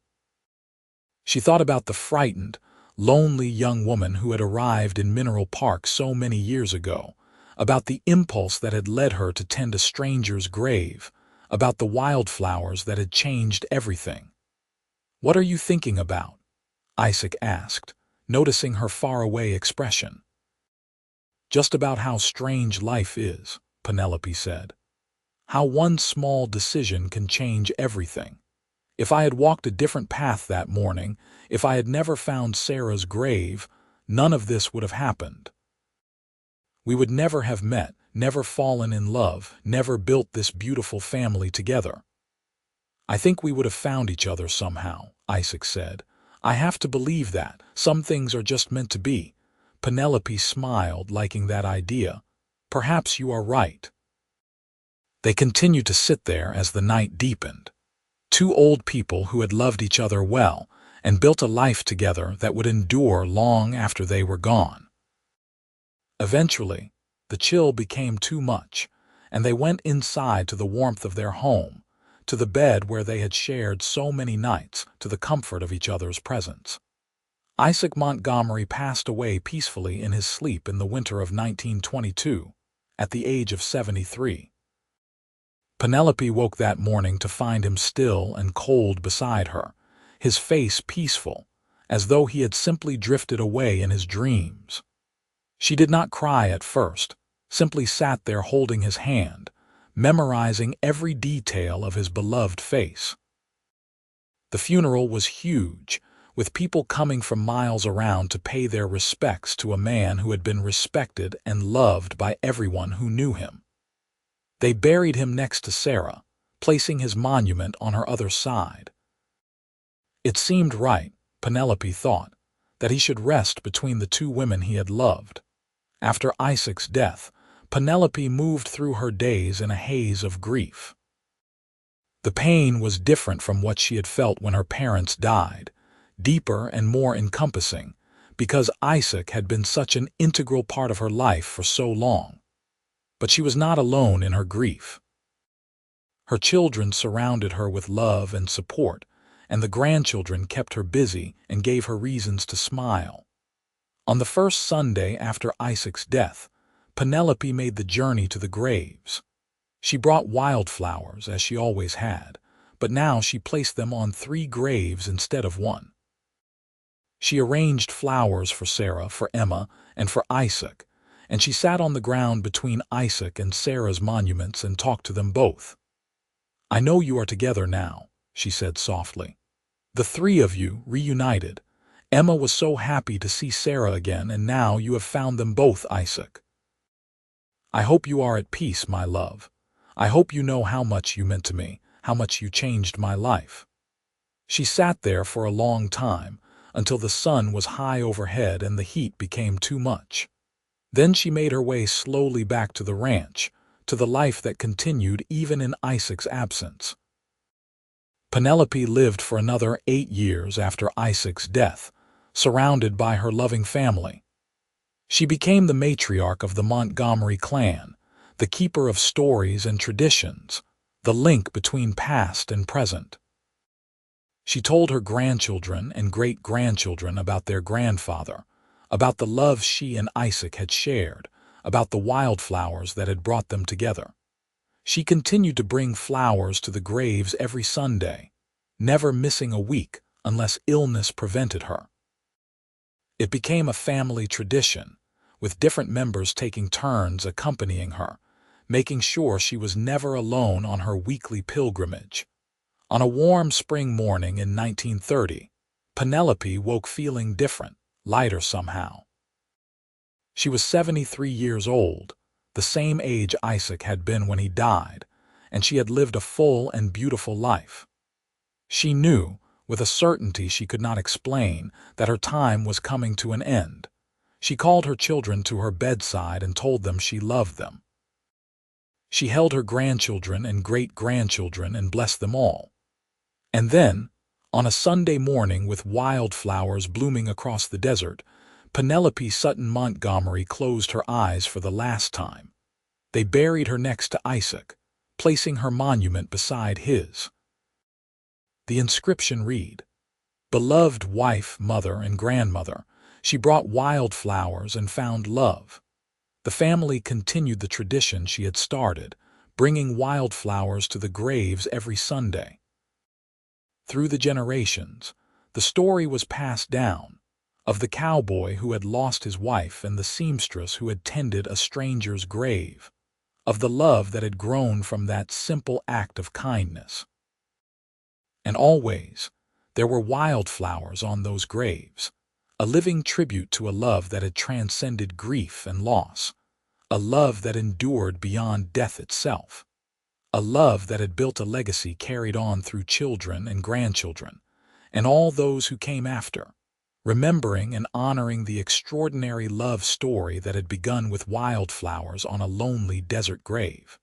She thought about the frightened, lonely young woman who had arrived in Mineral Park so many years ago, about the impulse that had led her to tend a stranger's grave, about the wildflowers that had changed everything. "What are you thinking about?" Isaac asked, noticing her faraway expression. "Just about how strange life is," Penelope said. "How one small decision can change everything. If I had walked a different path that morning, if I had never found Sarah's grave, none of this would have happened. We would never have met, never fallen in love, never built this beautiful family together. I think we would have found each other somehow," Isaac said. "I have to believe that. Some things are just meant to be." Penelope smiled, liking that idea. "Perhaps you are right." They continued to sit there as the night deepened. Two old people who had loved each other well and built a life together that would endure long after they were gone. Eventually, the chill became too much, and they went inside to the warmth of their home, to the bed where they had shared so many nights, to the comfort of each other's presence. Isaac Montgomery passed away peacefully in his sleep in the winter of 1922, at the age of 73. Penelope woke that morning to find him still and cold beside her, his face peaceful, as though he had simply drifted away in his dreams. She did not cry at first, simply sat there holding his hand, memorizing every detail of his beloved face. The funeral was huge, with people coming from miles around to pay their respects to a man who had been respected and loved by everyone who knew him. They buried him next to Sarah, placing his monument on her other side. It seemed right, Penelope thought, that he should rest between the two women he had loved. After Isaac's death, Penelope moved through her days in a haze of grief. The pain was different from what she had felt when her parents died, deeper and more encompassing, because Isaac had been such an integral part of her life for so long. But she was not alone in her grief. Her children surrounded her with love and support, and the grandchildren kept her busy and gave her reasons to smile. On the first Sunday after Isaac's death, Penelope made the journey to the graves. She brought wildflowers, as she always had, but now she placed them on 3 graves instead of 1. She arranged flowers for Sarah, for Emma, and for Isaac, and she sat on the ground between Isaac and Sarah's monuments and talked to them both. "I know you are together now," she said softly. "The 3 of you reunited. Emma was so happy to see Sarah again, and now you have found them both, Isaac. I hope you are at peace, my love. I hope you know how much you meant to me, how much you changed my life." She sat there for a long time, until the sun was high overhead and the heat became too much. Then she made her way slowly back to the ranch, to the life that continued even in Isaac's absence. Penelope lived for another 8 years after Isaac's death, surrounded by her loving family. She became the matriarch of the Montgomery clan, the keeper of stories and traditions, the link between past and present. She told her grandchildren and great-grandchildren about their grandfather, about the love she and Isaac had shared, about the wildflowers that had brought them together. She continued to bring flowers to the graves every Sunday, never missing a week unless illness prevented her. It became a family tradition, with different members taking turns accompanying her, making sure she was never alone on her weekly pilgrimage. On a warm spring morning in 1930, Penelope woke feeling different, lighter somehow. She was 73 years old, the same age Isaac had been when he died, and she had lived a full and beautiful life. She knew, with a certainty she could not explain, that her time was coming to an end. She called her children to her bedside and told them she loved them. She held her grandchildren and great-grandchildren and blessed them all. And then, on a Sunday morning with wildflowers blooming across the desert, Penelope Sutton Montgomery closed her eyes for the last time. They buried her next to Isaac, placing her monument beside his. The inscription read, "Beloved wife, mother, and grandmother, she brought wildflowers and found love." The family continued the tradition she had started, bringing wildflowers to the graves every Sunday. Through the generations, the story was passed down of the cowboy who had lost his wife and the seamstress who had tended a stranger's grave, of the love that had grown from that simple act of kindness. And always, there were wildflowers on those graves, a living tribute to a love that had transcended grief and loss, a love that endured beyond death itself, a love that had built a legacy carried on through children and grandchildren, and all those who came after, remembering and honoring the extraordinary love story that had begun with wildflowers on a lonely desert grave.